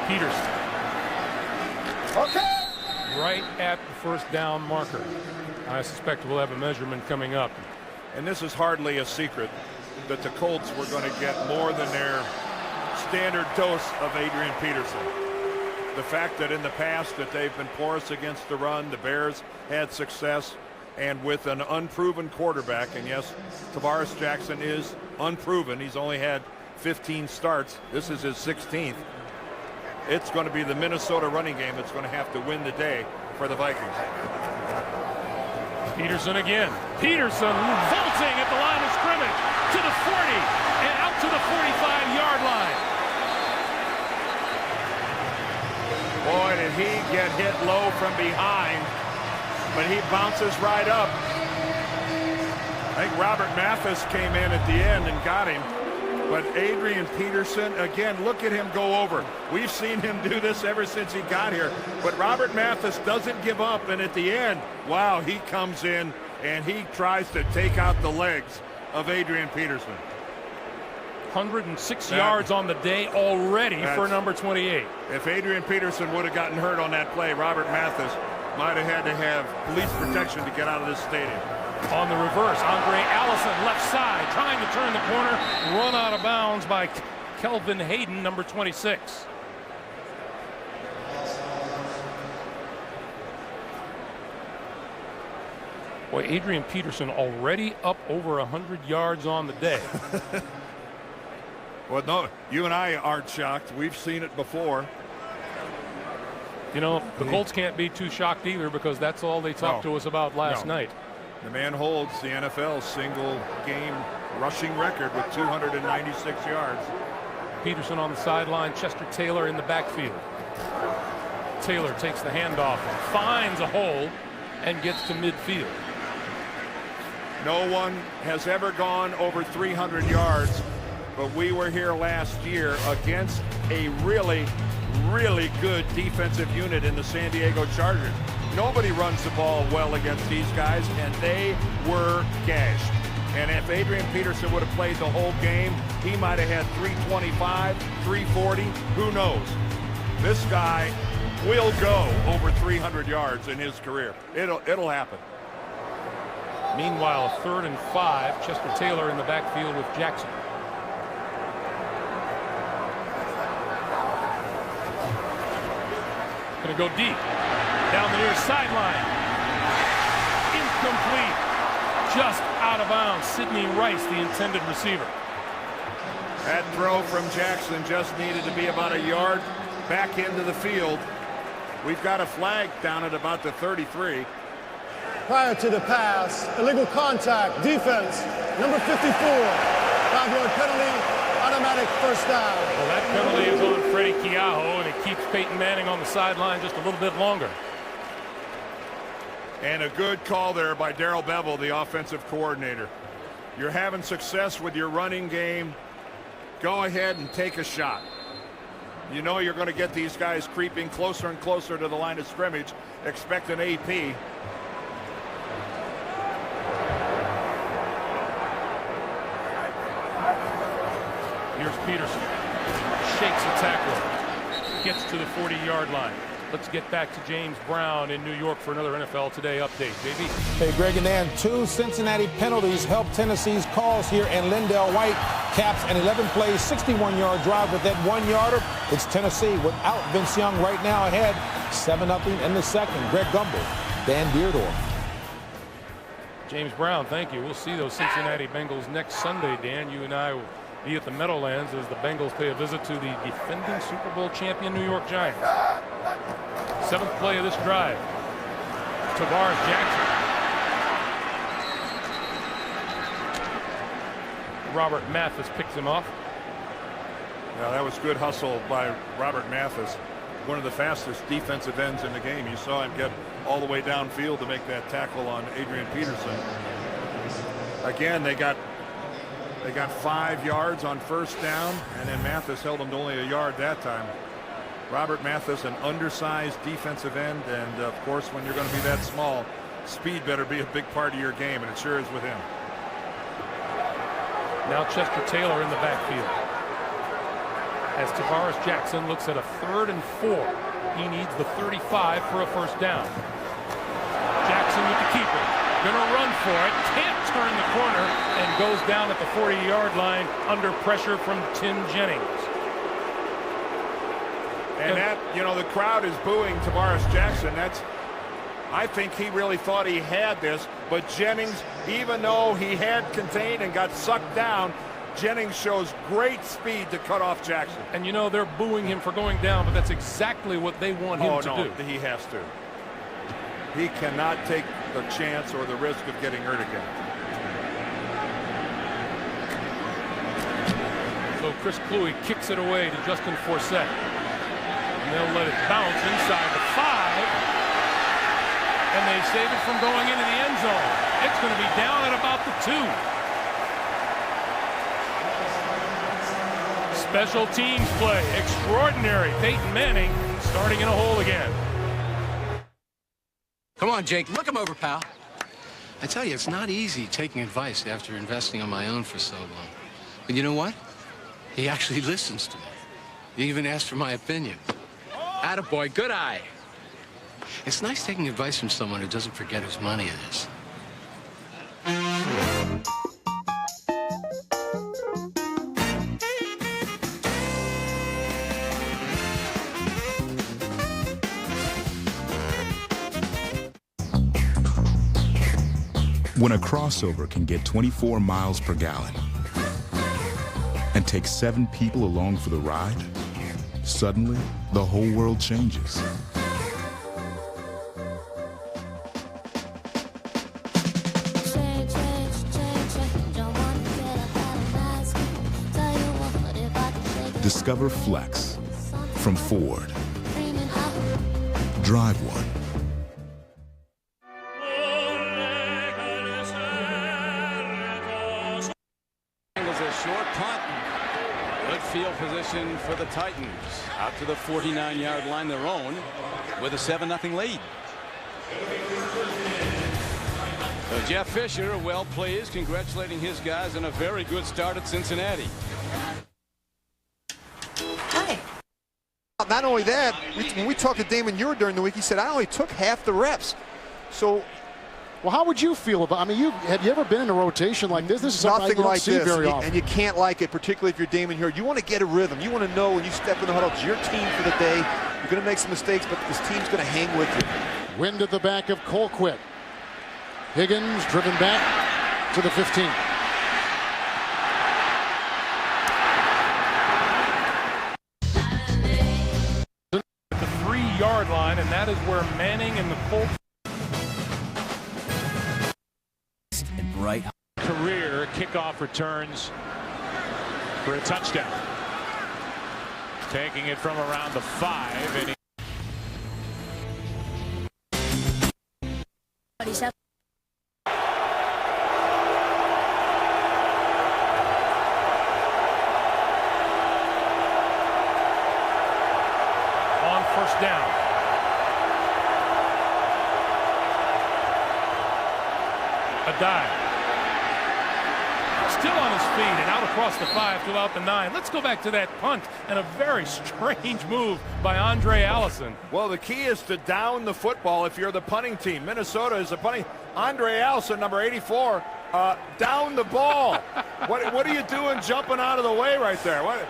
Peterson. Okay. Right at the first down marker. I suspect we'll have a measurement coming up. And this is hardly a secret that the Colts were going to get more than their standard dose of Adrian Peterson. The fact that in the past that they've been porous against the run, the Bears had success, and with an unproven quarterback, and yes, Tavares Jackson is unproven. He's only had 15 starts. This is his 16th. It's going to be the Minnesota running game that's going to have to win the day for the Vikings. Peterson again. Peterson vaulting at the line of scrimmage to the 40 and out to the 45-yard line. Boy, did he get hit low from behind, but he bounces right up. I think Robert Mathis came in at the end and got him. But Adrian Peterson, again, look at him go over. We've seen him do this ever since he got here. But Robert Mathis doesn't give up, and at the end, wow, he comes in and he tries to take out the legs of Adrian Peterson. 106 yards on the day already for number 28. If Adrian Peterson would have gotten hurt on that play, Robert Mathis might have had to have police protection to get out of this stadium. On the reverse, Andre Allison, left side, trying to turn the corner, run out of bounds by Kelvin Hayden, number 26. Boy, Adrian Peterson already up over 100 yards on the day. Well, no, you and I aren't shocked. We've seen it before. You know, the Colts can't be too shocked either, because that's all they talked to us about last night. The man holds the NFL single game rushing record with 296 yards. Peterson on the sideline, Chester Taylor in the backfield. Taylor takes the handoff, finds a hole, and gets to midfield. No one has ever gone over 300 yards, but we were here last year against a really good defensive unit in the San Diego Chargers. Nobody runs the ball well against these guys, and they were gashed. And if Adrian Peterson would have played the whole game, he might have had 325, 340, who knows? This guy will go over 300 yards in his career. It'll happen. Meanwhile, 3rd and 5, Chester Taylor in the backfield with Jackson. Going to go deep. Down the near sideline. Incomplete. Just out of bounds. Sidney Rice, the intended receiver. That throw from Jackson just needed to be about a yard back into the field. We've got a flag down at about the 33. Prior to the pass, illegal contact, defense, number 54. 5-yard penalty, automatic first down. Well, that penalty is on Freddie Keaho, and it keeps Peyton Manning on the sideline just a little bit longer. And a good call there by Darrell Bevell, the offensive coordinator. You're having success with your running game. Go ahead and take a shot. You know you're going to get these guys creeping closer and closer to the line of scrimmage. Expect an AP. Here's Peterson. Shakes a tackle. Gets to the 40-yard line. Let's get back to James Brown in New York for another NFL Today update, baby. Hey, Greg and Dan, 2 Cincinnati penalties helped Tennessee's cause here, and Lindell White caps an 11-play, 61-yard drive with that 1-yarder. It's Tennessee without Vince Young right now ahead, 7-0 in the second. Greg Gumbel, Dan Deerdorf. James Brown, thank you. We'll see those Cincinnati Bengals next Sunday, Dan. You and I will be at the Meadowlands as the Bengals pay a visit to the defending Super Bowl champion New York Giants. 7th play of this drive. Tavares Jackson. Robert Mathis picks him off. Now that was good hustle by Robert Mathis, one of the fastest defensive ends in the game. You saw him get all the way downfield to make that tackle on Adrian Peterson. Again, they got 5 yards on first down, and then Mathis held him to only a yard that time. Robert Mathis, an undersized defensive end, and of course when you're going to be that small, speed better be a big part of your game, and it sure is with him. Now Chester Taylor in the backfield. As Tavares Jackson looks at a 3rd and 4. He needs the 35 for a first down. Jackson with the keeper. Gonna run for it. Can't turn the corner and goes down at the 40-yard line under pressure from Tim Jennings. And that, you know, the crowd is booing Tavares Jackson. I think he really thought he had this, but Jennings, even though he had contained and got sucked down, Jennings shows great speed to cut off Jackson. And you know, they're booing him for going down, but that's exactly what they want him to do. He has to. He cannot take the chance or the risk of getting hurt again. So Chris Kluwe kicks it away to Justin Forsett. And they'll let it bounce inside the 5. And they save it from going into the end zone. It's going to be down at about the 2. Special teams play. Extraordinary. Peyton Manning starting in a hole again. Come on, Jake. Look him over, pal. I tell you, it's not easy taking advice after investing on my own for so long. But you know what? He actually listens to me. He even asked for my opinion. Attaboy, good eye. It's nice taking advice from someone who doesn't forget whose money it is. When a crossover can get 24 miles per gallon and take 7 people along for the ride, suddenly the whole world changes. Discover Flex from Ford. Drive one. Short punt. Good field position for the Titans. Out to the 49-yard line, their own, with a 7-0 lead. So Jeff Fisher, well pleased, congratulating his guys on a very good start at Cincinnati. Hi. Not only that, when we talked to Damon Ure during the week, he said, I only took half the reps. So, well, how would you feel about? I mean, have you ever been in a rotation like this? This is something you don't see very often. And you can't like it, particularly if you're Damon Ure. You want to get a rhythm. You want to know when you step in the huddle, it's your team for the day. You're going to make some mistakes, but this team's going to hang with you. Wind at the back of Colquitt. Higgins driven back to the 15. At the 3-yard line, and that is where Manning and the Colts. Right. Career kickoff returns for a touchdown. Taking it from around the 5. And on first down. A dive. Still on his feet and out across the 5 to out the 9. Let's go back to that punt and a very strange move by Andre Allison. Well, the key is to down the football if you're the punting team. Minnesota is the punting. Andre Allison, number 84, down the ball. What are you doing jumping out of the way right there? What?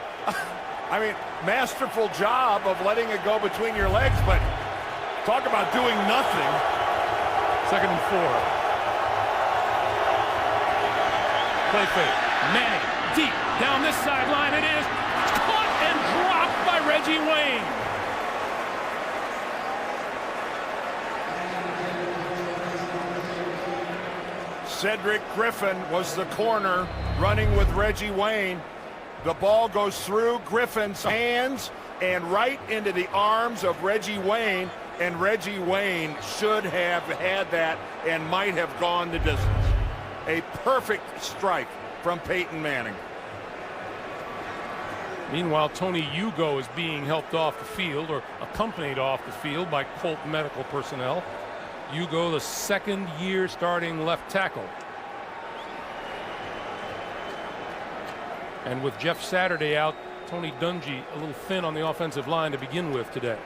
I mean, masterful job of letting it go between your legs, but talk about doing nothing. 2nd and 4. Play fake. Manning deep down this sideline. It is caught and dropped by Reggie Wayne. Cedric Griffin was the corner running with Reggie Wayne. The ball goes through Griffin's hands and right into the arms of Reggie Wayne, and Reggie Wayne should have had that and might have gone the distance. A perfect strike from Peyton Manning. Meanwhile, Tony Hugo is being helped off the field, or accompanied off the field, by Colt medical personnel. Hugo, the 2nd-year starting left tackle. And with Jeff Saturday out, Tony Dungy a little thin on the offensive line to begin with today.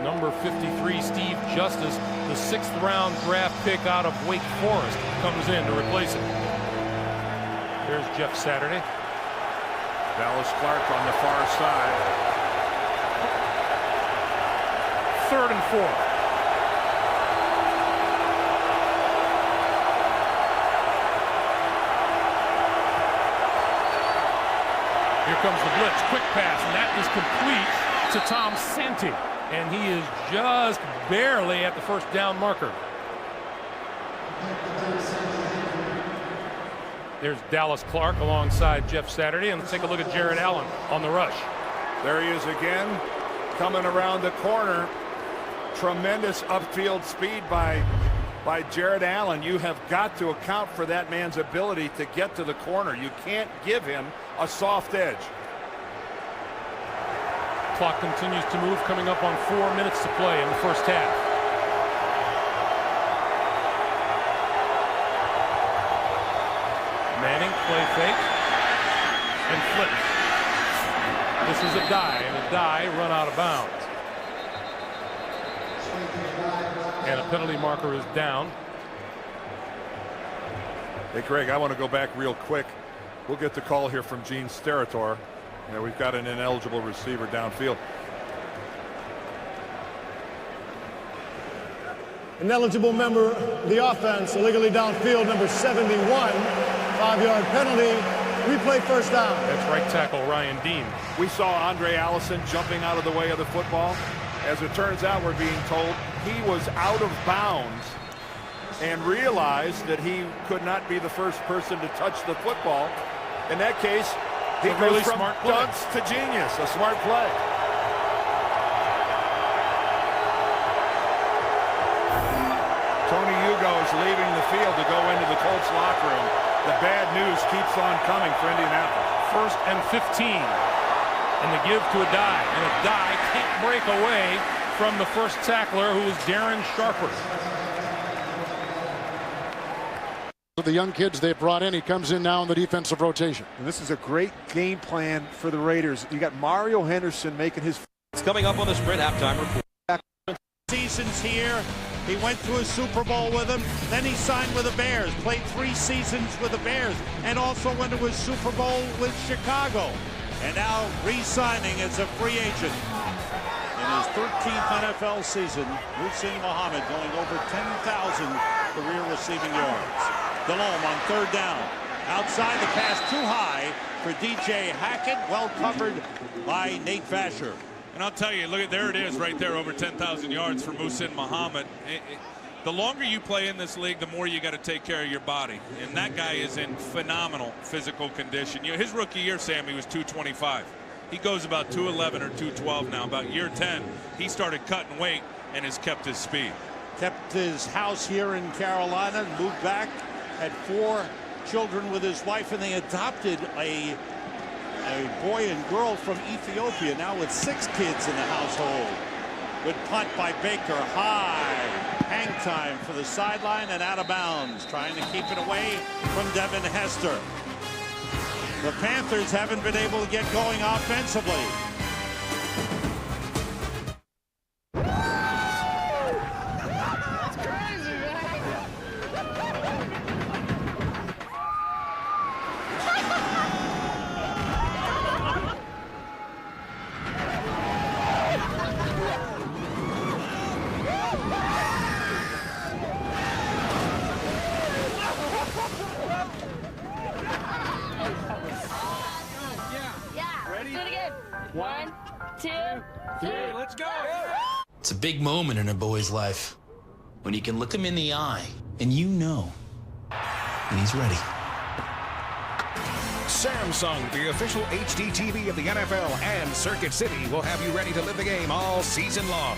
Number 53, Steve Justice, the 6th-round draft pick out of Wake Forest, comes in to replace him. There's Jeff Saturday. Dallas Clark on the far side. 3rd and 4. Here comes the blitz. Quick pass, and that is complete to Tom Santi. And he is just barely at the first down marker. There's Dallas Clark alongside Jeff Saturday. And let's take a look at Jared Allen on the rush. There he is again, coming around the corner. Tremendous upfield speed by Jared Allen. You have got to account for that man's ability to get to the corner. You can't give him a soft edge. Clock continues to move, coming up on 4 minutes to play in the first half. Manning, play fake, and flips. This is a die, and a die run out of bounds. And a penalty marker is down. Hey, Greg, I want to go back real quick. We'll get the call here from Gene Steratore. Yeah, we've got an ineligible receiver downfield. Ineligible member of the offense, illegally downfield, number 71. 5-yard penalty. Replay first down. That's right tackle Ryan Dean. We saw Andre Allison jumping out of the way of the football. As it turns out, we're being told he was out of bounds and realized that he could not be the first person to touch the football. In that case, he goes really from smart play. dunce to genius. A smart play. Tony Hugo is leaving the field to go into the Colts locker room. The bad news keeps on coming for Indianapolis. 1st and 15. And the give to a die. And a die can't break away from the first tackler, who is Darren Sharper. The young kids they brought in, he comes in now in the defensive rotation. And this is a great game plan for the Raiders. You got Mario Henderson making his. It's coming up on the Sprint halftime report. Seasons here. He went to a Super Bowl with them. Then he signed with the Bears. Played 3 seasons with the Bears. And also went to a Super Bowl with Chicago. and now re-signing as a free agent. In his 13th NFL season, Muhsin Muhammad going over 10,000 career receiving yards. Delhomme on third down. Outside, the pass too high for DJ Hackett. Well covered by Nate Vasher. And I'll tell you, look at there it is right there, over 10,000 yards for Muhsin Muhammad. The longer you play in this league, the more you got to take care of your body. And that guy is in phenomenal physical condition. You know, his rookie year, Sam, he was 225. He goes about 211 or 212 now. About year 10, he started cutting weight and has kept his speed. Kept his house here in Carolina, moved back, had 4 children with his wife, and they adopted a boy and girl from Ethiopia, now with 6 kids in the household. Good punt by Baker, high. Hang time for the sideline and out of bounds, trying to keep it away from Devin Hester. The Panthers haven't been able to get going offensively. It's a big moment in a boy's life when you can look him in the eye and you know and he's ready. Samsung, the official HD TV of the NFL and Circuit City, will have you ready to live the game all season long.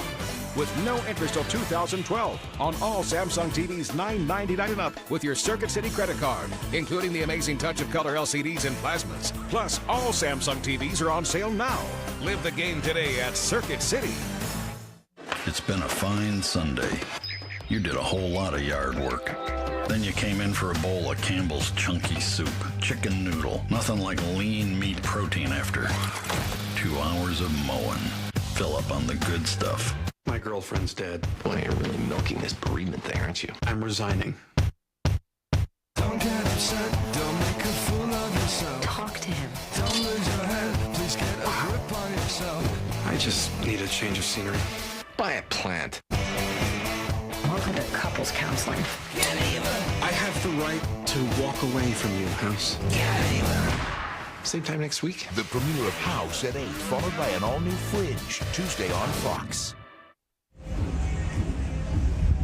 With no interest till 2012 on all Samsung TVs $9.99 and up with your Circuit City credit card, including the amazing touch of color LCDs and plasmas. Plus, all Samsung TVs are on sale now. Live the game today at Circuit City. It's been a fine Sunday. You did a whole lot of yard work. Then you came in for a bowl of Campbell's chunky soup, chicken noodle. Nothing like lean meat protein after 2 hours of mowing. Fill up on the good stuff. My girlfriend's dead. Boy, you're really milking this bereavement thing, aren't you? I'm resigning. Don't get upset, don't make a fool of yourself. Talk to him. Don't lose your head, please get a grip on yourself. I just need a change of scenery. Buy a plant. Welcome to couples counseling. I have the right to walk away from you, House. Same time next week. The premiere of House at 8, followed by an all-new Fringe, Tuesday on Fox.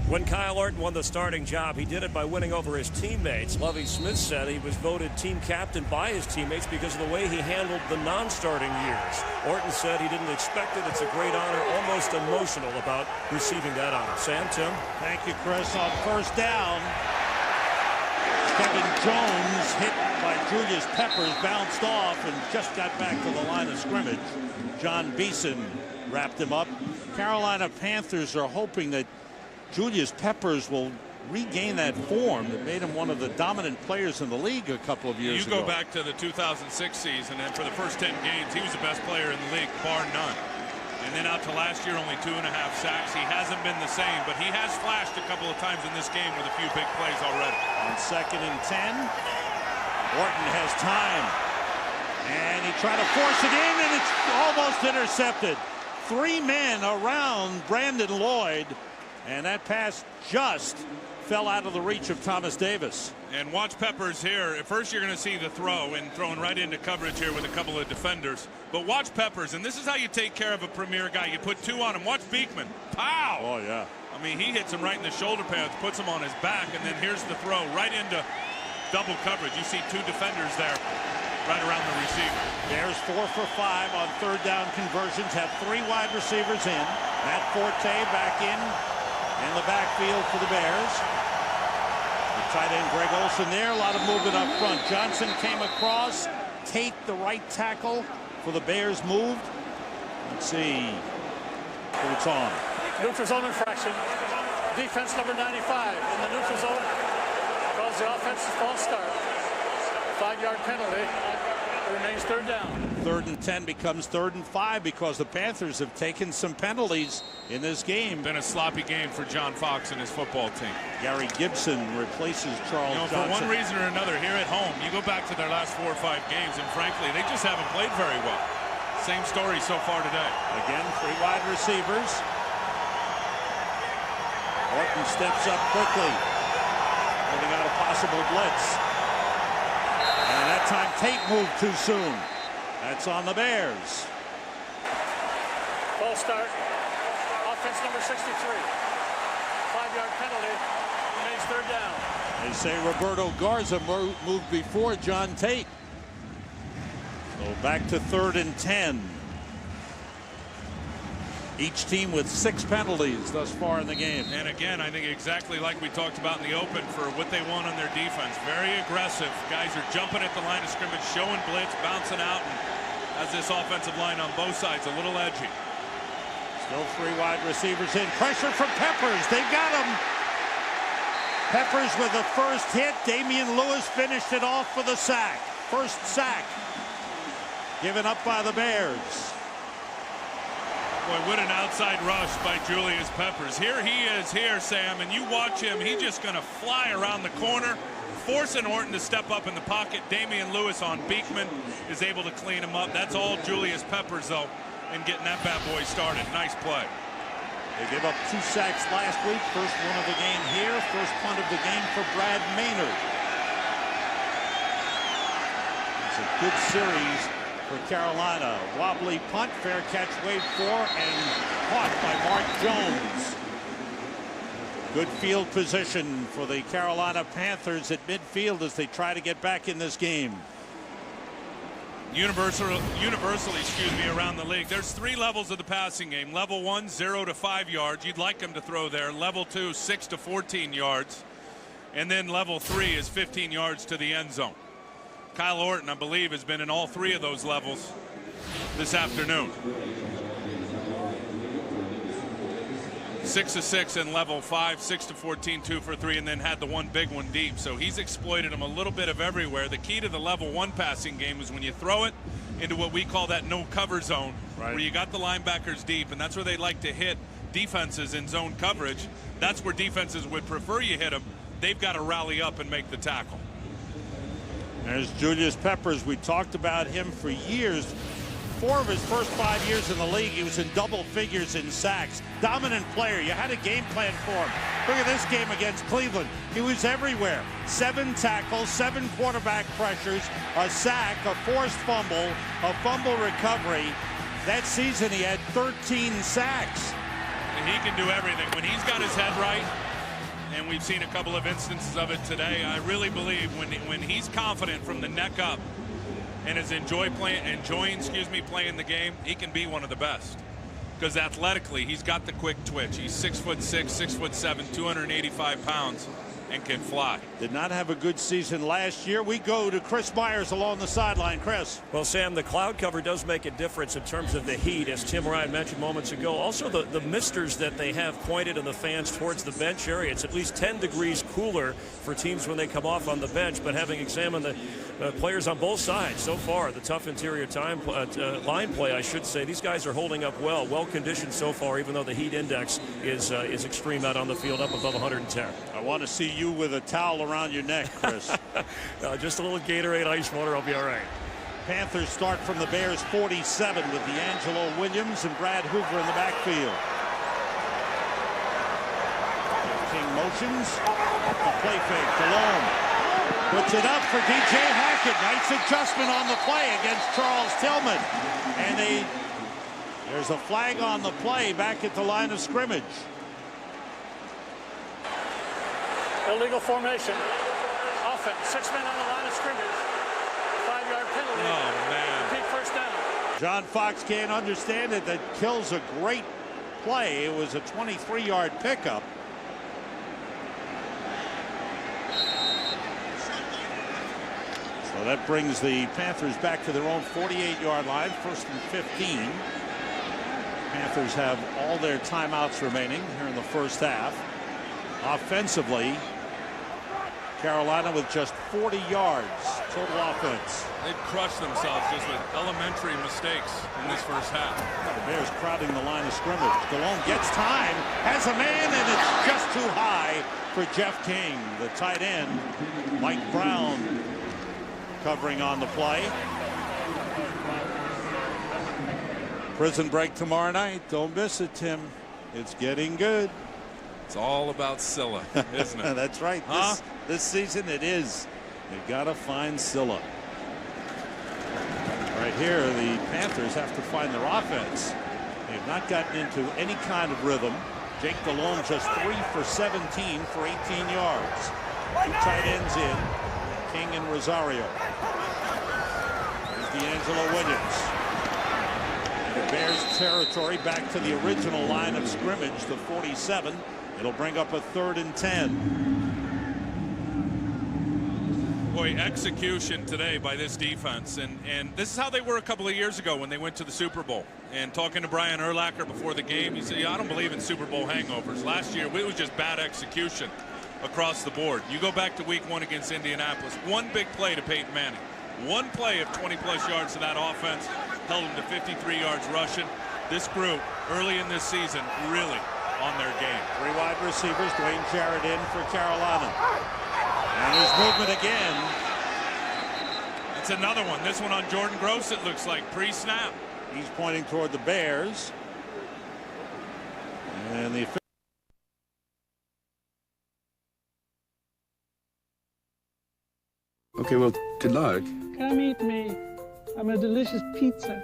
When Kyle Orton won the starting job, he did it by winning over his teammates. Lovie Smith said he was voted team captain by his teammates because of the way he handled the non-starting years. Orton said he didn't expect it. It's a great honor, almost emotional about receiving that honor. Sam, Tim? Thank you, Chris. On first down, Kevin Jones hit by Julius Peppers, bounced off and just got back to the line of scrimmage. John Beeson wrapped him up. Carolina Panthers are hoping that Julius Peppers will regain that form that made him one of the dominant players in the league a couple of years ago. You go back to the 2006 season, and for the first 10 games, he was the best player in the league, bar none. And then out to last year, only 2.5 sacks. He hasn't been the same, but he has flashed a couple of times in this game with a few big plays already. On 2nd and 10, Orton has time. And he tried to force it in, and it's almost intercepted. 3 men around Brandon Lloyd. And that pass just fell out of the reach of Thomas Davis. And watch Peppers here. At first, you're going to see the throw and throwing right into coverage here with a couple of defenders. But watch Peppers, and this is how you take care of a premier guy. You put 2 on him. Watch Beekman. Pow! Oh, yeah. I mean, he hits him right in the shoulder pads, puts him on his back, and then here's the throw right into double coverage. You see 2 defenders there right around the receiver. Bears 4 for 5 on third down conversions. Have 3 wide receivers in. Matt Forte back in the backfield for the Bears. The tight end Greg Olsen there. A lot of movement up front. Johnson came across. Tate, the right tackle for the Bears, moved. Let's see who it's on. Neutral zone infraction. Defense number 95 in the neutral zone. Calls the offensive false start. 5-yard penalty. It remains third down. 3rd and 10 becomes 3rd and 5 because the Panthers have taken some penalties in this game. Been a sloppy game for John Fox and his football team. Gary Gibson replaces Charles Johnson. For one reason or another, here at home, you go back to their last 4 or 5 games, and frankly, they just haven't played very well. Same story so far today. Again, 3 wide receivers. Orton steps up quickly, holding out a possible blitz. And that time Tate moved too soon. That's on the Bears. False start. Offense number 63. 5-yard penalty. Remains third down. They say Roberto Garza moved before John Tate. So back to 3rd and 10. Each team with 6 penalties thus far in the game. And again, I think exactly like we talked about in the open for what they want on their defense. Very aggressive. Guys are jumping at the line of scrimmage, showing blitz, bouncing out, and as this offensive line on both sides, a little edgy. Still 3 wide receivers in. Pressure from Peppers. They've got him. Peppers with the first hit. Damian Lewis finished it off for the sack. First sack given up by the Bears. Boy, what an outside rush by Julius Peppers. Here he is here, Sam, and you watch him. He's just going to fly around the corner, forcing Orton to step up in the pocket. Damian Lewis on Beekman is able to clean him up. That's all Julius Peppers, though, and getting that bad boy started. Nice play. They gave up 2 sacks last week. First one of the game here. First punt of the game for Brad Maynard. It's a good series for Carolina. Wobbly punt, fair catch, waved for, and caught by Mark Jones. Good field position for the Carolina Panthers at midfield as they try to get back in this game. Universally, around the league, there's 3 levels of the passing game. Level 1, 0 to 5 yards. You'd like them to throw there. Level 2, 6 to 14 yards. And then level 3 is 15 yards to the end zone. Kyle Orton, I believe, has been in all 3 of those levels this afternoon. 6 to 6 in level 5, 6 to 14, 2 for 3, and then had the one big one deep. So he's exploited them a little bit of everywhere. The key to the level 1 passing game is when you throw it into what we call that no cover zone, where you got the linebackers deep, and that's where they like to hit defenses in zone coverage. That's where defenses would prefer you hit them. They've got to rally up and make the tackle. There's Julius Peppers. We talked about him for years. 4 of his first 5 years in the league, he was in double figures in sacks. Dominant player. You had a game plan for him. Look at this game against Cleveland. He was everywhere. 7 tackles, 7 quarterback pressures, a sack, a forced fumble, a fumble recovery. That season he had 13 sacks. And he can do everything. When he's got his head right, and we've seen a couple of instances of it today, I really believe when he's confident from the neck up and is enjoying playing the game, he can be one of the best. Because athletically, he's got the quick twitch. He's 6'6", 6'7", 285 pounds, and can fly. Did not have a good season last year. We go to Chris Myers along the sideline. Chris. Well, Sam, the cloud cover does make a difference in terms of the heat, as Tim Ryan mentioned moments ago. Also, the misters that they have pointed in the fans towards the bench area. It's at least 10 degrees cooler for teams when they come off on the bench. But having examined the players on both sides so far, the tough interior line play, I should say, these guys are holding up well conditioned so far, even though the heat index is extreme out on the field, up above 110. I want to see you with a towel around your neck, Chris. Just a little Gatorade ice water, I'll be all right. Panthers start from the Bears 47 with D'Angelo Williams and Brad Hoover in the backfield. King motions, up the play fake, Delhomme puts it up for DJ Hackett. Nice adjustment on the play against Charles Tillman. And there's a flag on the play back at the line of scrimmage. Illegal formation. Offense. 6 men on the line of scrimmage. 5-yard penalty. Oh, man. Repeat first down. John Fox can't understand it. That kills a great play. It was a 23-yard pickup. So that brings the Panthers back to their own 48-yard line. 1st and 15. Panthers have all their timeouts remaining here in the first half. Offensively, Carolina with just 40 yards Total offense. They've crushed themselves just with elementary mistakes in this first half. The Bears crowding the line of scrimmage. Delhomme gets time, has a man, and it's just too high for Jeff King. The tight end, Mike Brown, covering on the play. Prison break tomorrow night. Don't miss it, Tim. It's getting good. It's all about Scylla, isn't it? That's right. Huh? This season it is. They've got to find Scylla. Right here, the Panthers have to find their offense. They've not gotten into any kind of rhythm. Jake Delhomme just 3 for 17 for 18 yards. Two tight ends in, King and Rosario. There's D'Angelo Williams. The Bears territory back to the original line of scrimmage, the 47. It'll bring up a 3rd and 10. Boy, execution today by this defense, and this is how they were a couple of years ago when they went to the Super Bowl. And talking to Brian Urlacher before the game, he said, yeah, I don't believe in Super Bowl hangovers. Last year, it was just bad execution across the board. You go back to week 1 against Indianapolis, one big play to Peyton Manning. One play of 20-plus yards to that offense held him to 53 yards rushing. This group, early in this season, really on their game. 3 wide receivers, Dwayne Jarrett in for Carolina. And his movement again. It's another one. This one on Jordan Gross, it looks like, pre-snap. He's pointing toward the Bears. And the Okay, well, good luck. Come eat me. I'm a delicious pizza.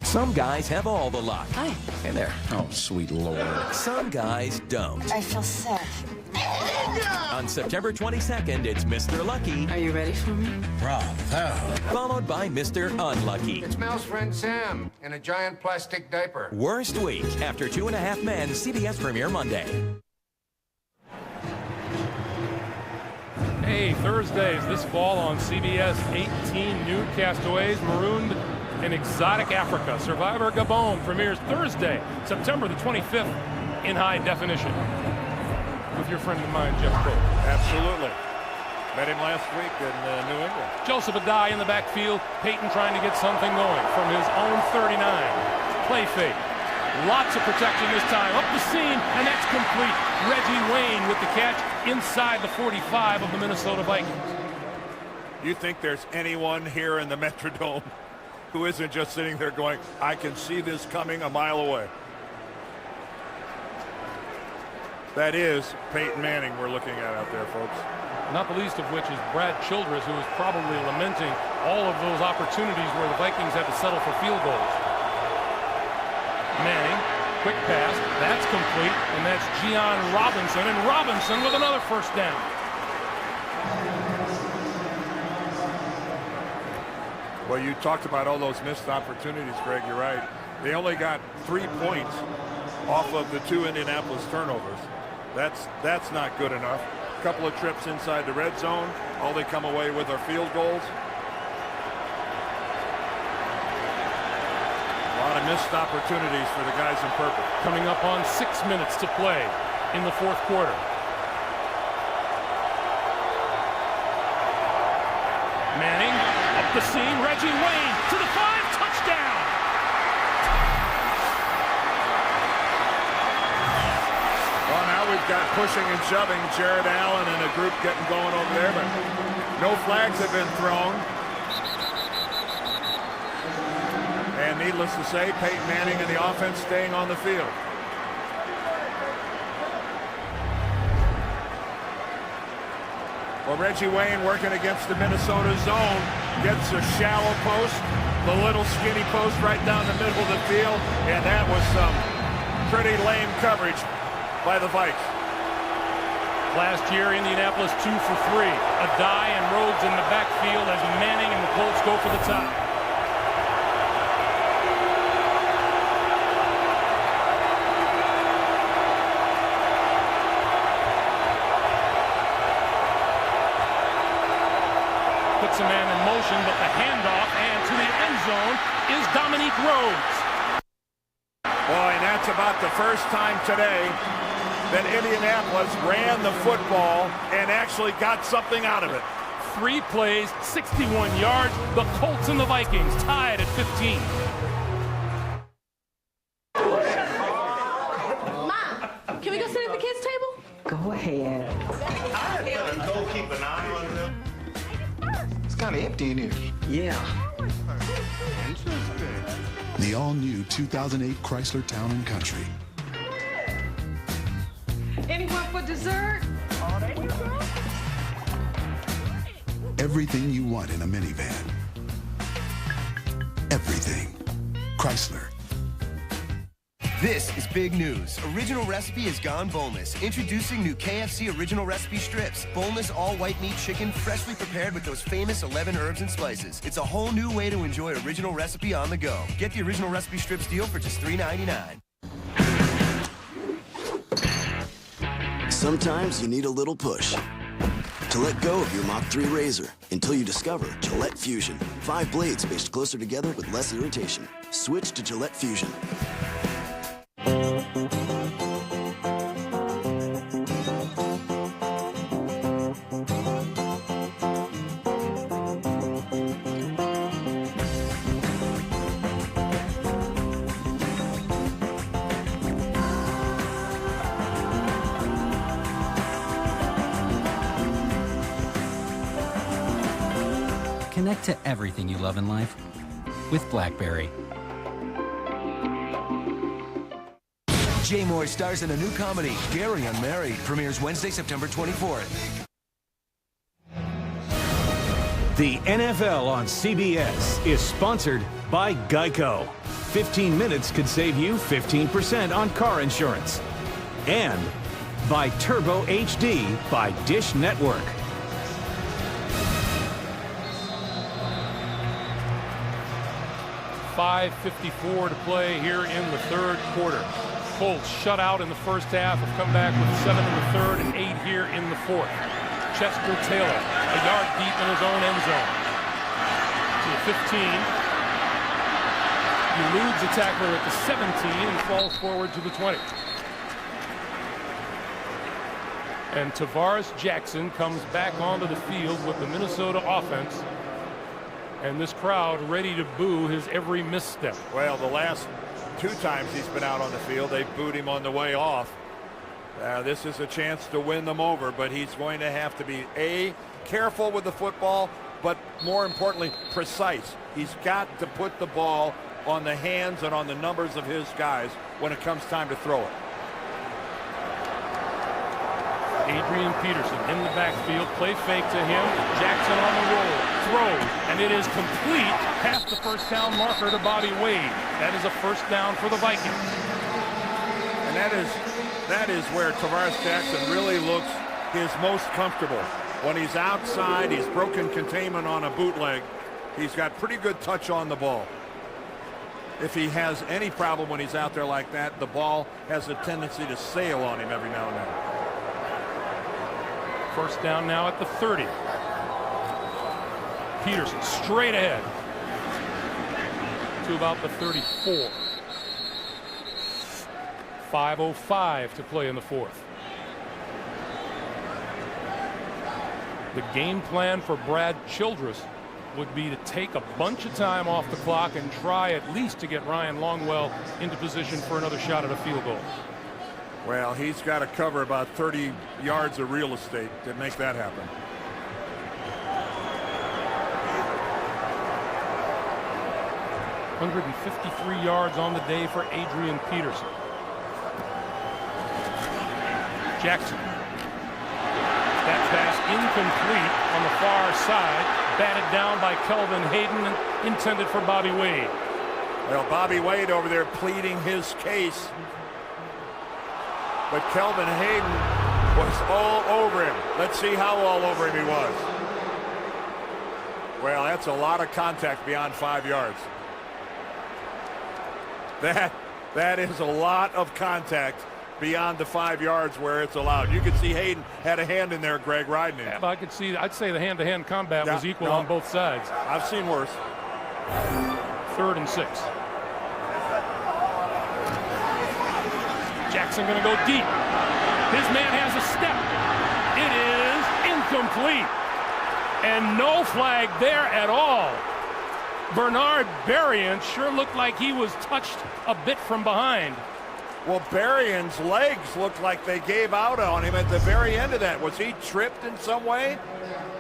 Some guys have all the luck. Hi. Hey there. Oh, sweet Lord. Some guys don't. I feel sick. On September 22nd, it's Mr. Lucky. Are you ready for me? Bravo. Followed by Mr. Unlucky. It's Mel's friend Sam in a giant plastic diaper. Worst week after 2.5 Men, CBS premiere Monday. Hey, Thursdays this fall on CBS, 18 new castaways marooned in exotic Africa. Survivor Gabon premieres Thursday, September the 25th in high definition. With your friend of mine, Jeff Cook. Absolutely. Met him last week in New England. Joseph Adai in the backfield. Peyton trying to get something going from his own 39. Play fake. Lots of protection this time. Up the seam, and that's complete. Reggie Wayne with the catch inside the 45 of the Minnesota Vikings. You think there's anyone here in the Metrodome who isn't just sitting there going, I can see this coming a mile away? That is Peyton Manning we're looking at out there, folks. Not the least of which is Brad Childress, who is probably lamenting all of those opportunities where the Vikings had to settle for field goals. Manning, quick pass, that's complete, and that's Gian Robinson, and Robinson with another first down. Well, you talked about all those missed opportunities, Greg. You're right. They only got 3 points off of the 2 Indianapolis turnovers. That's not good enough. A couple of trips inside the red zone. All they come away with are field goals. A lot of missed opportunities for the guys in purple. Coming up on 6 minutes to play in the fourth quarter. Manning up the seam. Reggie Wayne to the 5. Touchdown. Well, now we've got pushing and shoving. Jared Allen and a group getting going over there, but no flags have been thrown. And needless to say, Peyton Manning and the offense staying on the field. Well, Reggie Wayne working against the Minnesota zone. Gets a shallow post, the little skinny post right down the middle of the field. And that was some pretty lame coverage by the Vikes. Last year, Indianapolis 2 for 3. Adai and Rhodes in the backfield as Manning and the Colts go for the top. Puts a man in motion, but the handoff and to the end zone is Dominique Rhodes. Boy, and that's about the first time today that Indianapolis ran the football and actually got something out of it. 3 plays, 61 yards. The Colts and the Vikings tied at 15. Mom, can we go sit at the kids' table? Go ahead. I go keep an eye on them. It's kind of empty in here. Yeah. The all-new 2008 Chrysler Town and Country. Anyone for dessert? Oh, there you go. Everything you want in a minivan. Everything. Chrysler. This is big news. Original Recipe has gone boneless. Introducing new KFC Original Recipe strips. Boneless all-white meat chicken, freshly prepared with those famous 11 herbs and spices. It's a whole new way to enjoy Original Recipe on the go. Get the Original Recipe strips deal for just $3.99. Sometimes you need a little push to let go of your Mach 3 razor until you discover Gillette Fusion. 5 blades spaced closer together with less irritation. Switch to Gillette Fusion. Connect to everything you love in life with BlackBerry. Jay Moore stars in a new comedy, Gary Unmarried, premieres Wednesday, September 24th. The NFL on CBS is sponsored by Geico. 15 minutes could save you 15% on car insurance. And by Turbo HD by Dish Network. .5:54 to play here in the third quarter. Colts shut out in the first half, have come back with 7 in the third and 8 here in the fourth. Chester Taylor, a yard deep in his own end zone. To the 15. Eludes a tackler at the 17 and falls forward to the 20. And Tavares Jackson comes back onto the field with the Minnesota offense. And this crowd ready to boo his every misstep. Well, the last 2 times he's been out on the field, they booed him on the way off. This is a chance to win them over, but he's going to have to be, A, careful with the football, but more importantly, precise. He's got to put the ball on the hands and on the numbers of his guys when it comes time to throw it. Adrian Peterson in the backfield, play fake to him. Jackson on the roll, throws, and it is complete past the first down marker to Bobby Wade. That is a first down for the Vikings. And that is where Tavares Jackson really looks his most comfortable. When he's outside, he's broken containment on a bootleg. He's got pretty good touch on the ball. If he has any problem when he's out there like that, the ball has a tendency to sail on him every now and then. First down now at the 30. Peterson straight ahead to about the 34. 5:05 to play in the fourth. The game plan for Brad Childress would be to take a bunch of time off the clock and try at least to get Ryan Longwell into position for another shot at a field goal. Well, he's got to cover about 30 yards of real estate to make that happen. .153 yards on the day for Adrian Peterson. Jackson. That pass incomplete on the far side. Batted down by Kelvin Hayden and intended for Bobby Wade. Well, Bobby Wade over there pleading his case. But Kelvin Hayden was all over him. Let's see how all over him he was. Well, that's a lot of contact beyond 5 yards. That is a lot of contact beyond the 5 yards where it's allowed. You could see Hayden had a hand in there, Greg, riding him. Yeah, but I'd say the hand-to-hand combat was equal on both sides. I've seen worse. 3rd and 6. Jackson going to go deep. His man has a step. It is incomplete. And no flag there at all. Bernard Berrien sure looked like he was touched a bit from behind. Well, Berrien's legs looked like they gave out on him at the very end of that. Was he tripped in some way?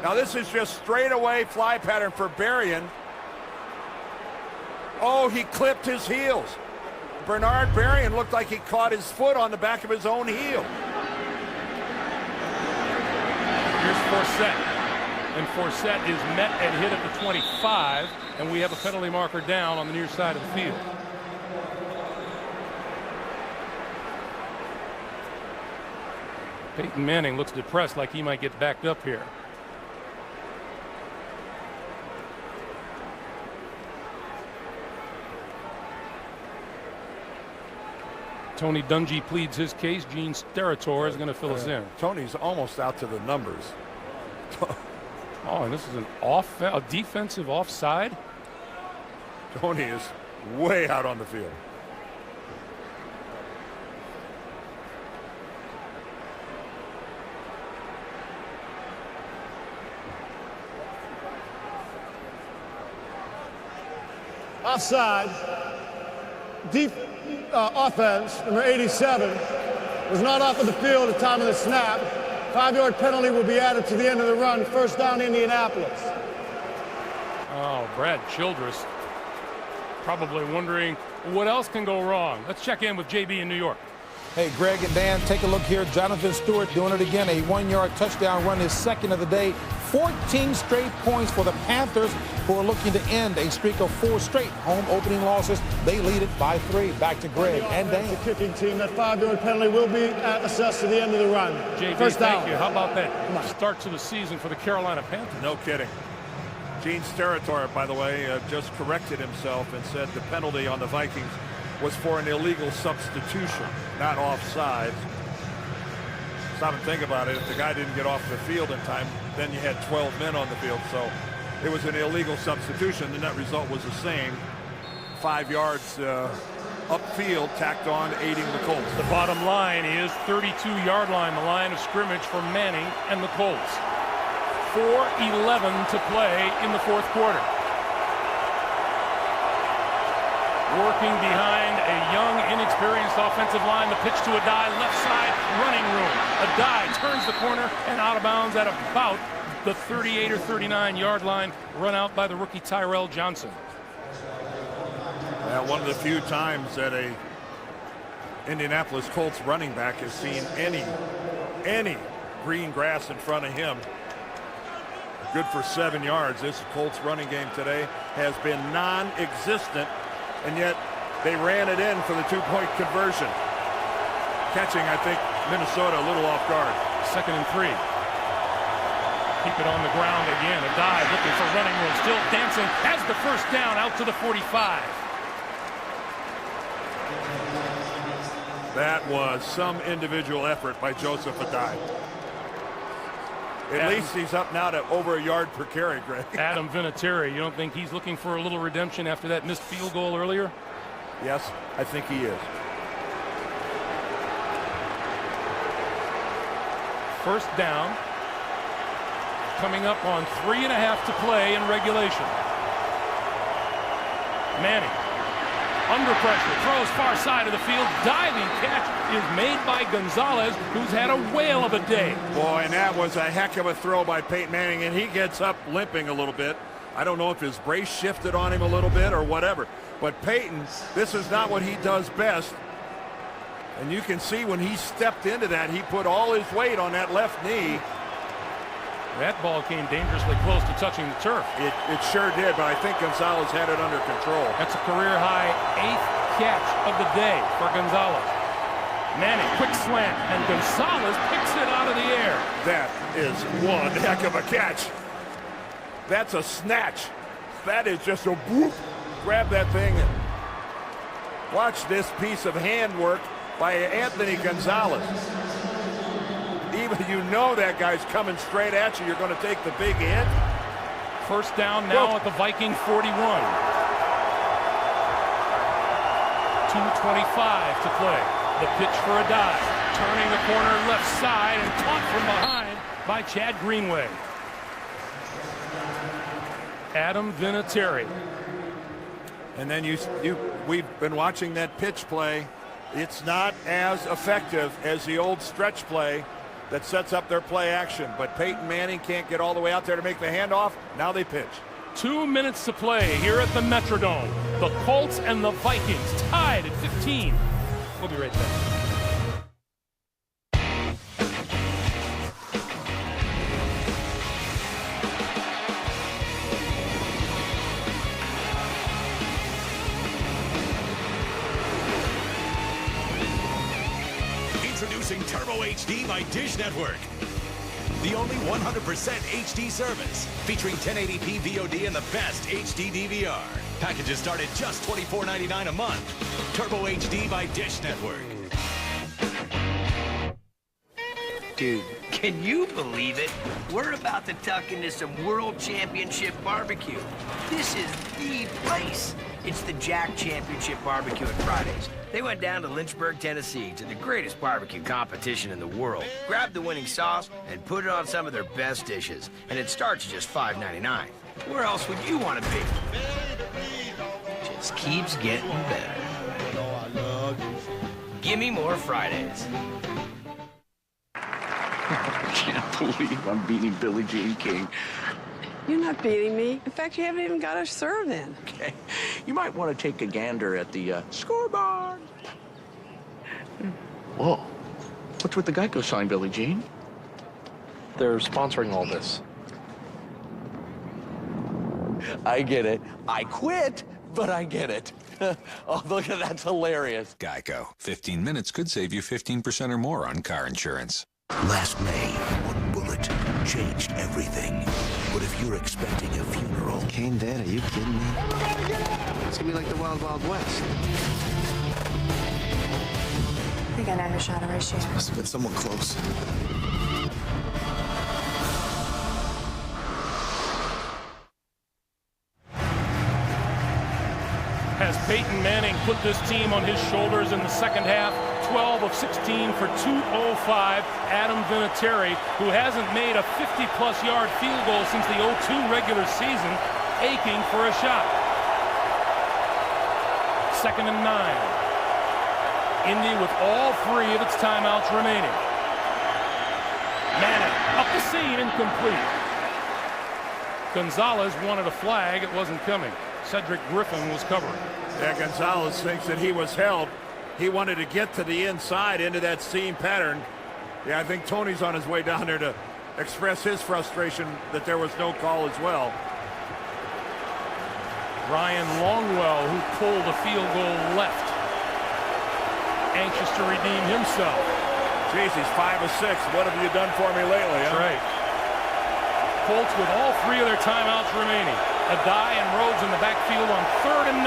Now this is just straightaway fly pattern for Berrien. Oh, he clipped his heels. Bernard Berrien looked like he caught his foot on the back of his own heel. Here's Forsett. And Forsett is met and hit at the 25, and we have a penalty marker down on the near side of the field. Peyton Manning looks depressed, like he might get backed up here. Tony Dungy pleads his case. Gene Steratore is going to fill us in. Tony's almost out to the numbers. Oh, and this is a defensive offside. Tony is way out on the field. Offside. Offense, number 87, was not off of the field at the time of the snap. 5-yard penalty will be added to the end of the run. First down, Indianapolis. Oh, Brad Childress probably wondering what else can go wrong. Let's check in with JB in New York. Hey, Greg and Dan, take a look here. Jonathan Stewart doing it again. A 1-yard touchdown run, his second of the day. 14 straight points for the Panthers, who are looking to end a streak of 4 straight home opening losses. They lead it by 3. Back to Greg and Dan. The kicking team, that 5-yard penalty will be assessed to the end of the run. JB, first down. Thank you. How about that start to the season for the Carolina Panthers? No kidding. Gene Steratore, by the way, just corrected himself and said the penalty on the Vikings was for an illegal substitution, not offside. Stop and think about it. If the guy didn't get off the field in time, then you had 12 men on the field. So it was an illegal substitution. The net result was the same. 5 yards upfield tacked on, aiding the Colts. The bottom line is 32-yard line, the line of scrimmage for Manning and the Colts. 4:11 to play in the fourth quarter. Working behind a young, inexperienced offensive line. The pitch to Adai, left side, running room. Adai turns the corner and out of bounds at about the 38 or 39-yard line, run out by the rookie Tyrell Johnson. One of the few times that a Indianapolis Colts running back has seen any green grass in front of him. Good for 7 yards. This Colts running game today has been non-existent, and yet they ran it in for the 2-point conversion. Catching, I think, Minnesota a little off guard. 2nd and 3. Keep it on the ground again. Adai looking for running room. Still dancing. Has the first down out to the 45. That was some individual effort by Joseph Adai. At least he's up now to over a yard per carry, Greg. Adam Vinatieri, you don't think he's looking for a little redemption after that missed field goal earlier? Yes, I think he is. First down. Coming up on 3.5 to play in regulation. Manning. Under pressure, throws far side of the field. Diving catch is made by Gonzalez, who's had a whale of a day. Boy, and that was a heck of a throw by Peyton Manning, and he gets up limping a little bit. I don't know if his brace shifted on him a little bit or whatever. But Peyton, this is not what he does best. And you can see when he stepped into that, he put all his weight on that left knee. That ball came dangerously close to touching the turf. It sure did, but I think Gonzalez had it under control. That's a career-high 8th catch of the day for Gonzalez. Manning, quick slant, and Gonzalez picks it out of the air. That is one heck of a catch. That's a snatch. That is just a whoop. Grab that thing and watch this piece of handwork by Anthony Gonzalez. Even you know that guy's coming straight at you, you're going to take the big hit. First down now at the Viking 41. 2:25 to play. The pitch for Adai. Turning the corner left side and caught from behind by Chad Greenway. Adam Vinatieri. And then we've been watching that pitch play. It's not as effective as the old stretch play that sets up their play action. But Peyton Manning can't get all the way out there to make the handoff. Now they pitch. 2 minutes to play here at the Metrodome. The Colts and the Vikings tied at 15. We'll be right back. Introducing Turbo HD by Dish Network. The only 100% HD service, featuring 1080p VOD and the best HD DVR. Packages start at just $24.99 a month. Turbo HD by Dish Network. Dude, can you believe it? We're about to tuck into some World Championship barbecue. This is the place. It's the Jack Championship Barbecue at Fridays. They went down to Lynchburg, Tennessee to the greatest barbecue competition in the world. Grab the winning sauce and put it on some of their best dishes. And it starts at just $5.99. Where else would you want to be? Just keeps getting better. Give me more Fridays. I can't believe I'm beating Billie Jean King. You're not beating me. In fact, you haven't even got a serve in. Okay. You might want to take a gander at the scoreboard. Whoa. What's with the Geico sign, Billie Jean? They're sponsoring all this. I get it. I quit, but I get it. Oh, look at that's hilarious. Geico. 15 minutes could save you 15% or more on car insurance. Last May, one bullet changed everything. What if you're expecting a funeral? Kane Dad, are you kidding me? It's gonna be like the Wild Wild West. I think I know who shot Horatio. Must have been someone close. Has Peyton Manning put this team on his shoulders in the second half? 12 of 16 for 205. Adam Vinatieri, who hasn't made a 50-plus yard field goal since the 02 regular season, aching for a shot. 2nd and 9. Indy with all 3 of its timeouts remaining. Manning up the seam, incomplete. Gonzalez wanted a flag. It wasn't coming. Cedric Griffin was covering. Yeah, Gonzalez thinks that he was held. He wanted to get to the inside into that seam pattern. Yeah, I think Tony's on his way down there to express his frustration that there was no call as well. Ryan Longwell, who pulled a field goal left. Anxious to redeem himself. Jeez, he's 5 of 6. What have you done for me lately? That's right. Colts with all 3 of their timeouts remaining. Adai and Rhodes in the backfield on 3rd and 9.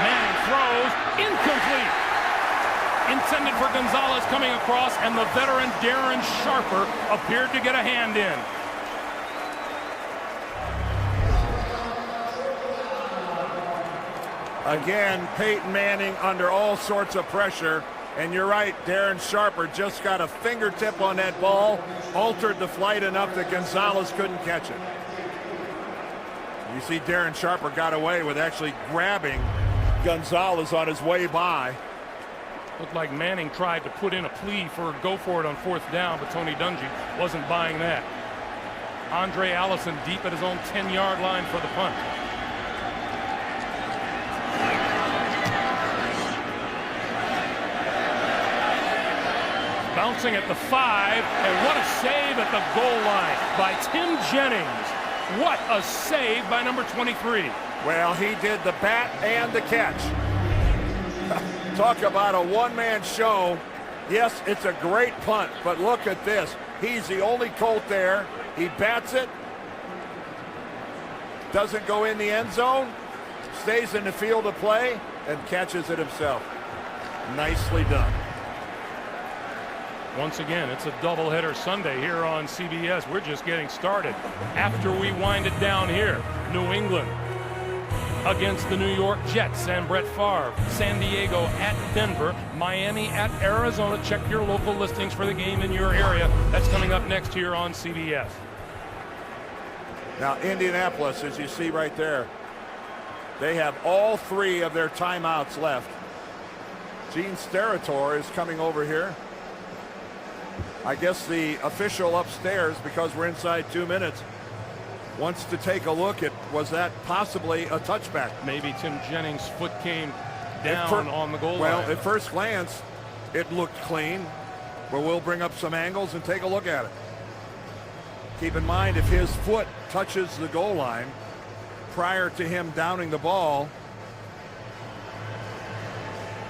Manning throws, incomplete. Intended for Gonzalez coming across, and the veteran Darren Sharper appeared to get a hand in. Again, Peyton Manning under all sorts of pressure. And you're right, Darren Sharper just got a fingertip on that ball, altered the flight enough that Gonzalez couldn't catch it. You see Darren Sharper got away with actually grabbing Gonzalez on his way by. Looked like Manning tried to put in a plea for go for it on 4th down, but Tony Dungy wasn't buying that. Andre Allison deep at his own 10-yard line for the punt. Bouncing at the 5, and what a save at the goal line by Tim Jennings. What a save by number 23. Well, he did the bat and the catch. Talk about a one-man show. Yes, it's a great punt, but look at this. He's the only Colt there. He bats it. Doesn't go in the end zone. Stays in the field of play and catches it himself. Nicely done. Once again, it's a doubleheader Sunday here on CBS. We're just getting started. After we wind it down here, New England against the New York Jets and Brett Favre. San Diego at Denver. Miami at Arizona. Check your local listings for the game in your area. That's coming up next here on CBS. Now, Indianapolis, as you see right there, they have all 3 of their timeouts left. Gene Steratore is coming over here. I guess the official upstairs, because we're inside 2 minutes, wants to take a look at, was that possibly a touchback? Maybe Tim Jennings' foot came down on the goal line. Well, at first glance, it looked clean, but we'll bring up some angles and take a look at it. Keep in mind, if his foot touches the goal line prior to him downing the ball,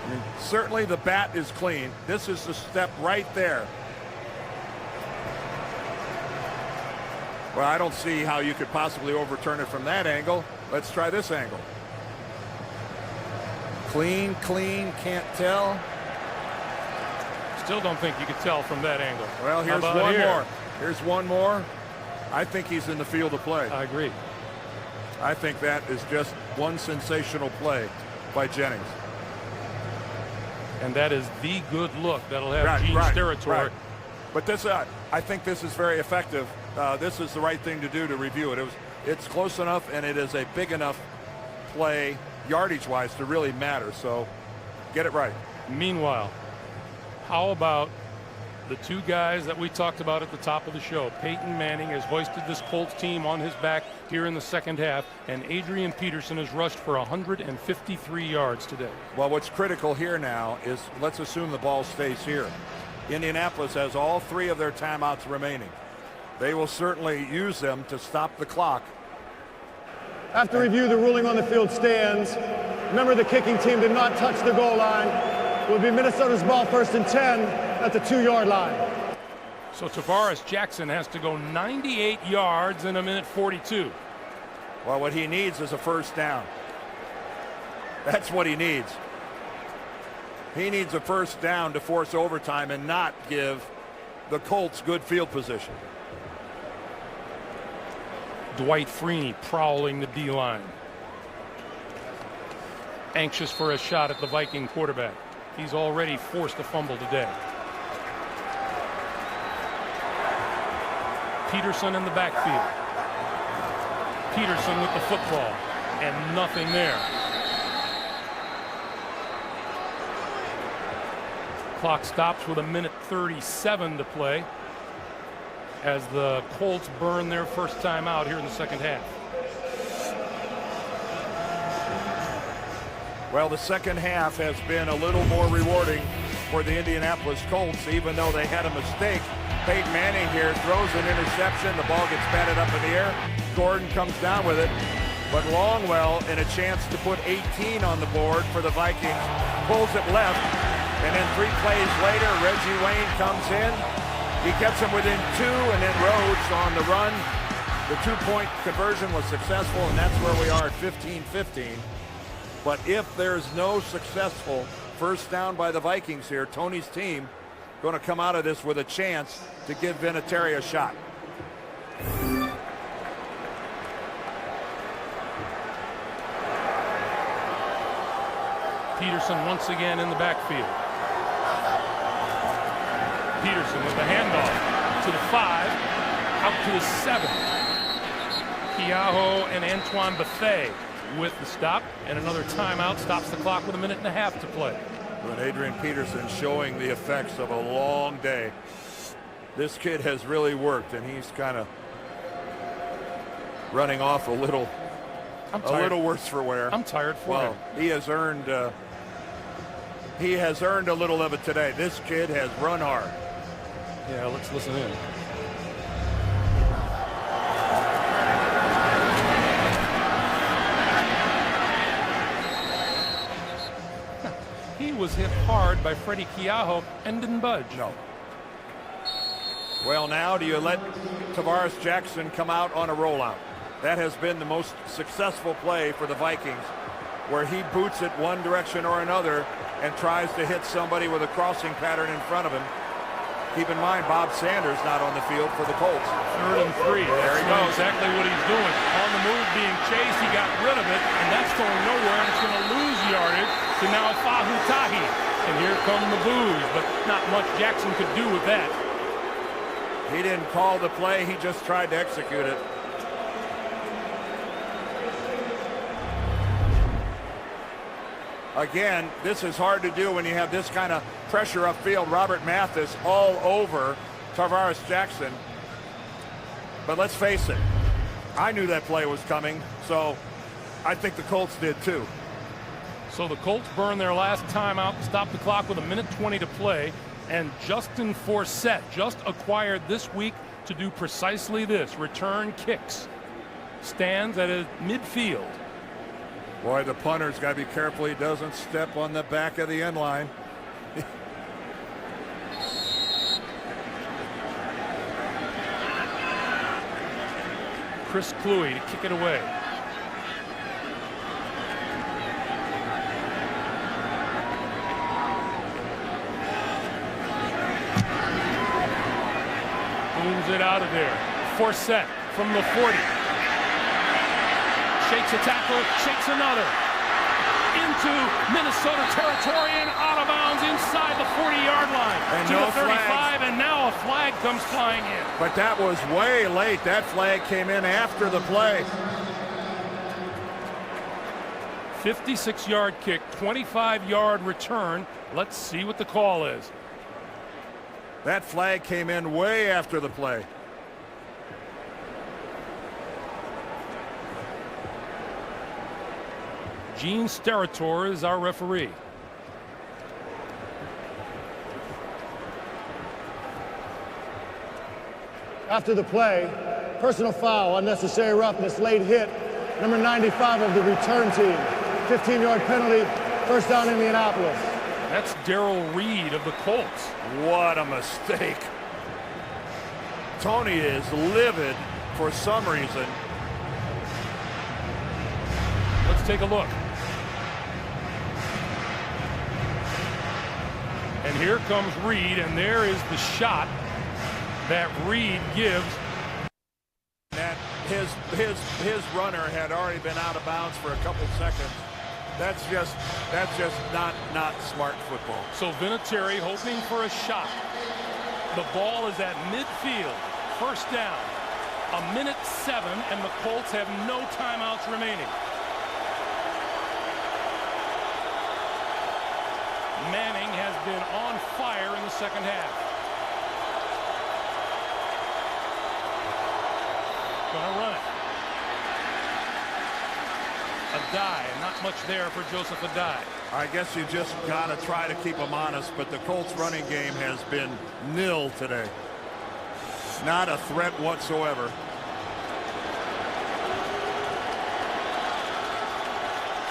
I mean, certainly the bat is clean. This is the step right there. Well, I don't see how you could possibly overturn it from that angle. Let's try this angle. Clean, can't tell. Still don't think you could tell from that angle. Well, here's one more. Here's one more. I think he's in the field of play. I agree. I think that is just one sensational play by Jennings. And that is the good look that'll have Gene Steratore. Right. But this, I think this is very effective. This is the right thing to do to review it. It's close enough, and it is a big enough play, yardage-wise, to really matter. So get it right. Meanwhile, how about the 2 guys that we talked about at the top of the show? Peyton Manning has hoisted this Colts team on his back here in the second half, and Adrian Peterson has rushed for 153 yards today. Well, what's critical here now is, let's assume the ball stays here. Indianapolis has all 3 of their timeouts remaining. They will certainly use them to stop the clock. After review, the ruling on the field stands. Remember, the kicking team did not touch the goal line. It will be Minnesota's ball, 1st and 10 at the 2-yard line. So Tavares Jackson has to go 98 yards in 1:42. Well, what he needs is a first down. That's what he needs. He needs a first down to force overtime and not give the Colts good field position. Dwight Freeney prowling the D-line. Anxious for a shot at the Viking quarterback. He's already forced a fumble today. Peterson in the backfield. Peterson with the football, and nothing there. Clock stops with 1:37 to play as the Colts burn their first time out here in the second half. Well, the second half has been a little more rewarding for the Indianapolis Colts, even though they had a mistake. Peyton Manning here throws an interception. The ball gets batted up in the air. Gordon comes down with it. But Longwell, in a chance to put 18 on the board for the Vikings, pulls it left. And then 3 plays later, Reggie Wayne comes in. He gets him within 2, and then Rhodes on the run. The 2-point conversion was successful, and that's where we are at 15-15. But if there's no successful first down by the Vikings here, Tony's team going to come out of this with a chance to give Vinatieri a shot. Peterson once again in the backfield. Peterson with the handoff to the 5, out to the 7. Keaho and Antoine Bethea with the stop, and another timeout stops the clock with 1.5 minutes to play. But Adrian Peterson showing the effects of a long day. This kid has really worked, and he's kind of running off a little worse for wear. I'm tired for him. He has earned a little of it today. This kid has run hard. Yeah, let's listen in. He was hit hard by Freddie Keaho and didn't budge. No. Well, now do you let Tavares Jackson come out on a rollout? That has been the most successful play for the Vikings, where he boots it one direction or another and tries to hit somebody with a crossing pattern in front of him. Keep in mind, Bob Sanders not on the field for the Colts. 3rd and 3. There he goes. Exactly what he's doing. On the move being chased. He got rid of it, and that's going nowhere, and it's going to lose yardage to now Fahutahi. And here come the boos, but not much Jackson could do with that. He didn't call the play. He just tried to execute it. Again, this is hard to do when you have this kind of pressure upfield. Robert Mathis all over Tarvaris Jackson. But let's face it, I knew that play was coming, so I think the Colts did too. So the Colts burn their last timeout, stop the clock with 1:20 to play, and Justin Forsett just acquired this week to do precisely this, return kicks. Stands at his midfield. Boy, the punter's got to be careful he doesn't step on the back of the end line. Chris Kluwe to kick it away. Booms it out of there. Forsett from the 40. Shakes a tackle, shakes another. Into Minnesota territory and out of bounds inside the 40-yard line. And to no the 35, flag. and now a flag comes flying in. But that was way late. That flag came in after the play. 56-yard kick, 25-yard return. Let's see what the call is. That flag came in way after the play. Gene Steratore is our referee. After the play, personal foul, unnecessary roughness, late hit, number 95 of the return team. 15-yard penalty, first down Indianapolis. That's Darrell Reed of the Colts. What a mistake. Tony is livid for some reason. Let's take a look. And here comes Reed, and there is the shot that Reed gives. That his runner had already been out of bounds for a couple seconds. That's just not smart football. So Vinatieri hoping for a shot. The ball is at midfield. First down. 1:07, and the Colts have no timeouts remaining. Manning has been on fire in the second half. Gonna run it. Adai, not much there for Joseph Adai. I guess you just got to try to keep them honest, but the Colts running game has been nil today. Not a threat whatsoever.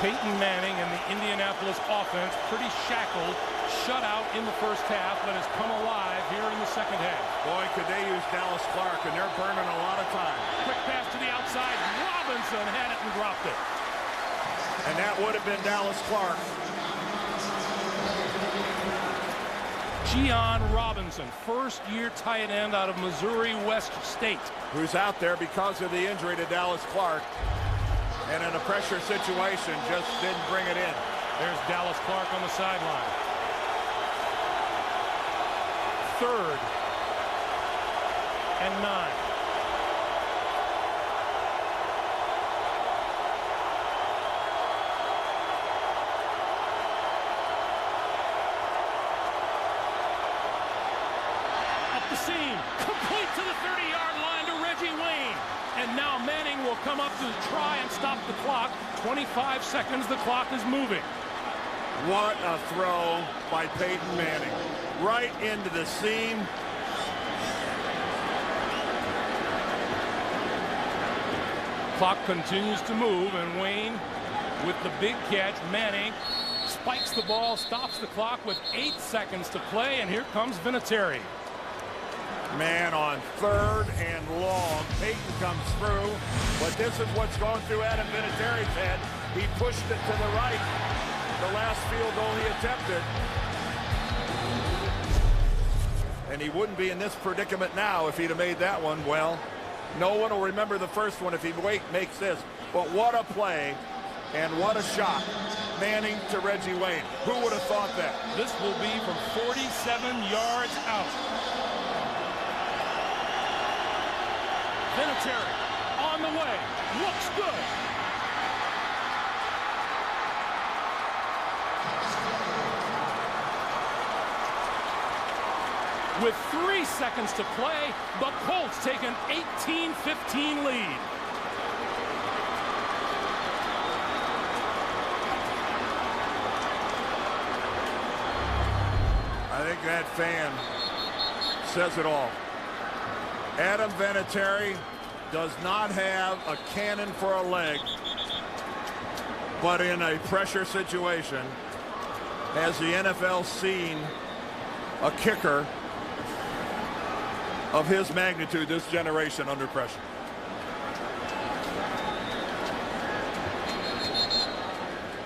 Peyton Manning and the Indianapolis offense pretty shackled, shut out in the first half, but has come alive here in the second half. Boy, could they use Dallas Clark, and they're burning a lot of time. Quick pass to the outside. Robinson had it and dropped it. And that would have been Dallas Clark. Gian Robinson, first-year tight end out of Missouri West State. Who's out there because of the injury to Dallas Clark. And in a pressure situation, just didn't bring it in. There's Dallas Clark on the sideline. Third and 9. Up the seam, complete to the 30-yard line to Reggie Wayne. And now Manning will come up to try and stop the clock. 25 seconds, the clock is moving. What a throw by Peyton Manning. Right into the seam. Clock continues to move, and Wayne with the big catch. Manning spikes the ball, stops the clock with 8 seconds to play, and here comes Vinatieri. Man on third and long. Peyton comes through, but this is what's going through Adam Vinatieri's head. He pushed it to the right. The last field goal he attempted. And he wouldn't be in this predicament now if he'd have made that one. Well, No one will remember the first one if he makes this. But what a play and what a shot. Manning to Reggie Wayne. Who would have thought that? This will be from 47 yards out. Vinatieri on the way. Looks good. With 3 seconds to play, the Colts take an 18-15 lead. I think that fan says it all. Adam Vinatieri does not have a cannon for a leg, but in a pressure situation, has the NFL seen a kicker of his magnitude this generation under pressure?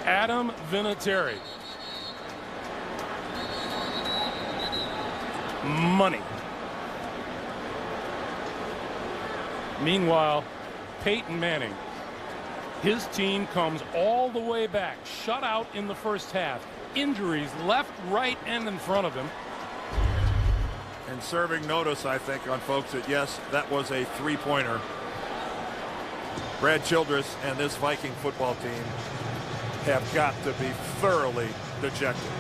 Adam Vinatieri. Money. Meanwhile, Peyton Manning, his team comes all the way back, shut out in the first half. Injuries left, right, and in front of him. And serving notice, I think, on folks that, yes, that was a three-pointer. Brad Childress and this Viking football team have got to be thoroughly dejected.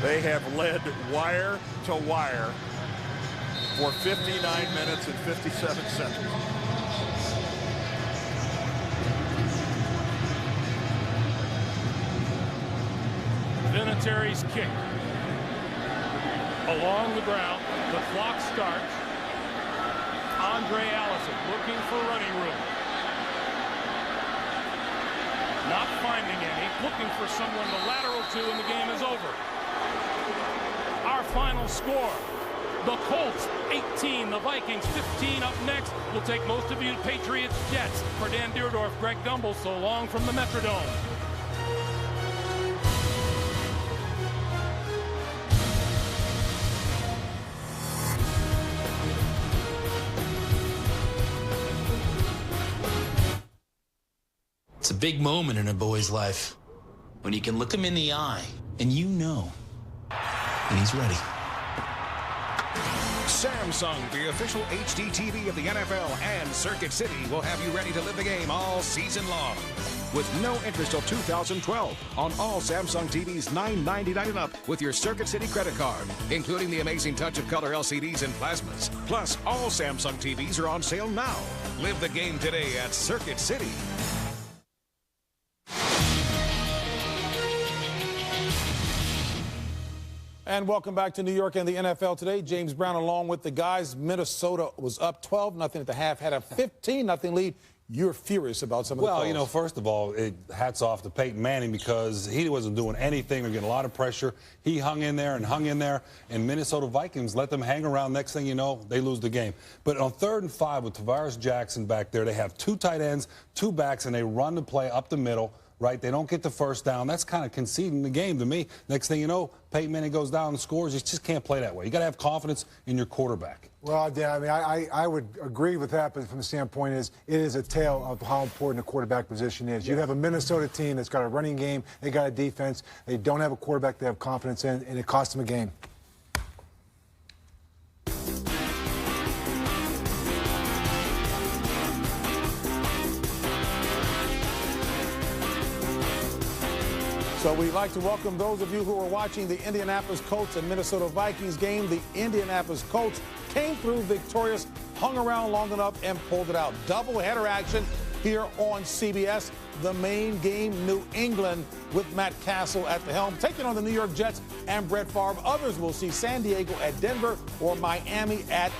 They have led wire to wire for 59 minutes and 57 seconds. Vinatieri's kick. Along the ground, the clock starts. Andre Allison looking for running room. Not finding any, looking for someone to lateral to, and the game is over. Our final score, the Colts 18, the Vikings 15. Up next, we'll take most of you to Patriots Jets. For Dan Deerdorf, Greg Gumbel, so long from the Metrodome. It's a big moment in a boy's life when you can look him in the eye and you know that he's ready. Samsung, the official HD TV of the NFL and Circuit City, will have you ready to live the game all season long. With no interest till 2012 on all Samsung TVs, $9.99 and up with your Circuit City credit card, including the amazing touch of color LCDs and plasmas. Plus, all Samsung TVs are on sale now. Live the game today at Circuit City. And welcome back to New York and the NFL today. James Brown along with the guys. Minnesota was up 12-0 at the half, had a 15-0 lead. You're furious about some of the calls. Well, you know, first of all, hats off to Peyton Manning because he wasn't doing anything. They're getting a lot of pressure. He hung in there, and Minnesota Vikings let them hang around. Next thing you know, they lose the game. But on 3rd and 5 with Tavares Jackson back there, they have 2 tight ends, 2 backs, and they run the play up the middle. Right, they don't get the first down. That's kind of conceding the game to me. Next thing you know, Peyton Manning goes down and scores. You just can't play that way. You got to have confidence in your quarterback. Well, yeah, I mean, I would agree with that, but from the standpoint is it is a tale of how important the quarterback position is. You have a Minnesota team that's got a running game, they got a defense, they don't have a quarterback they have confidence in, and it costs them a game. So we'd like to welcome those of you who are watching the Indianapolis Colts and Minnesota Vikings game. The Indianapolis Colts came through victorious, hung around long enough, and pulled it out. Doubleheader action here on CBS. The main game, New England, with Matt Castle at the helm, taking on the New York Jets and Brett Favre. Others will see San Diego at Denver or Miami at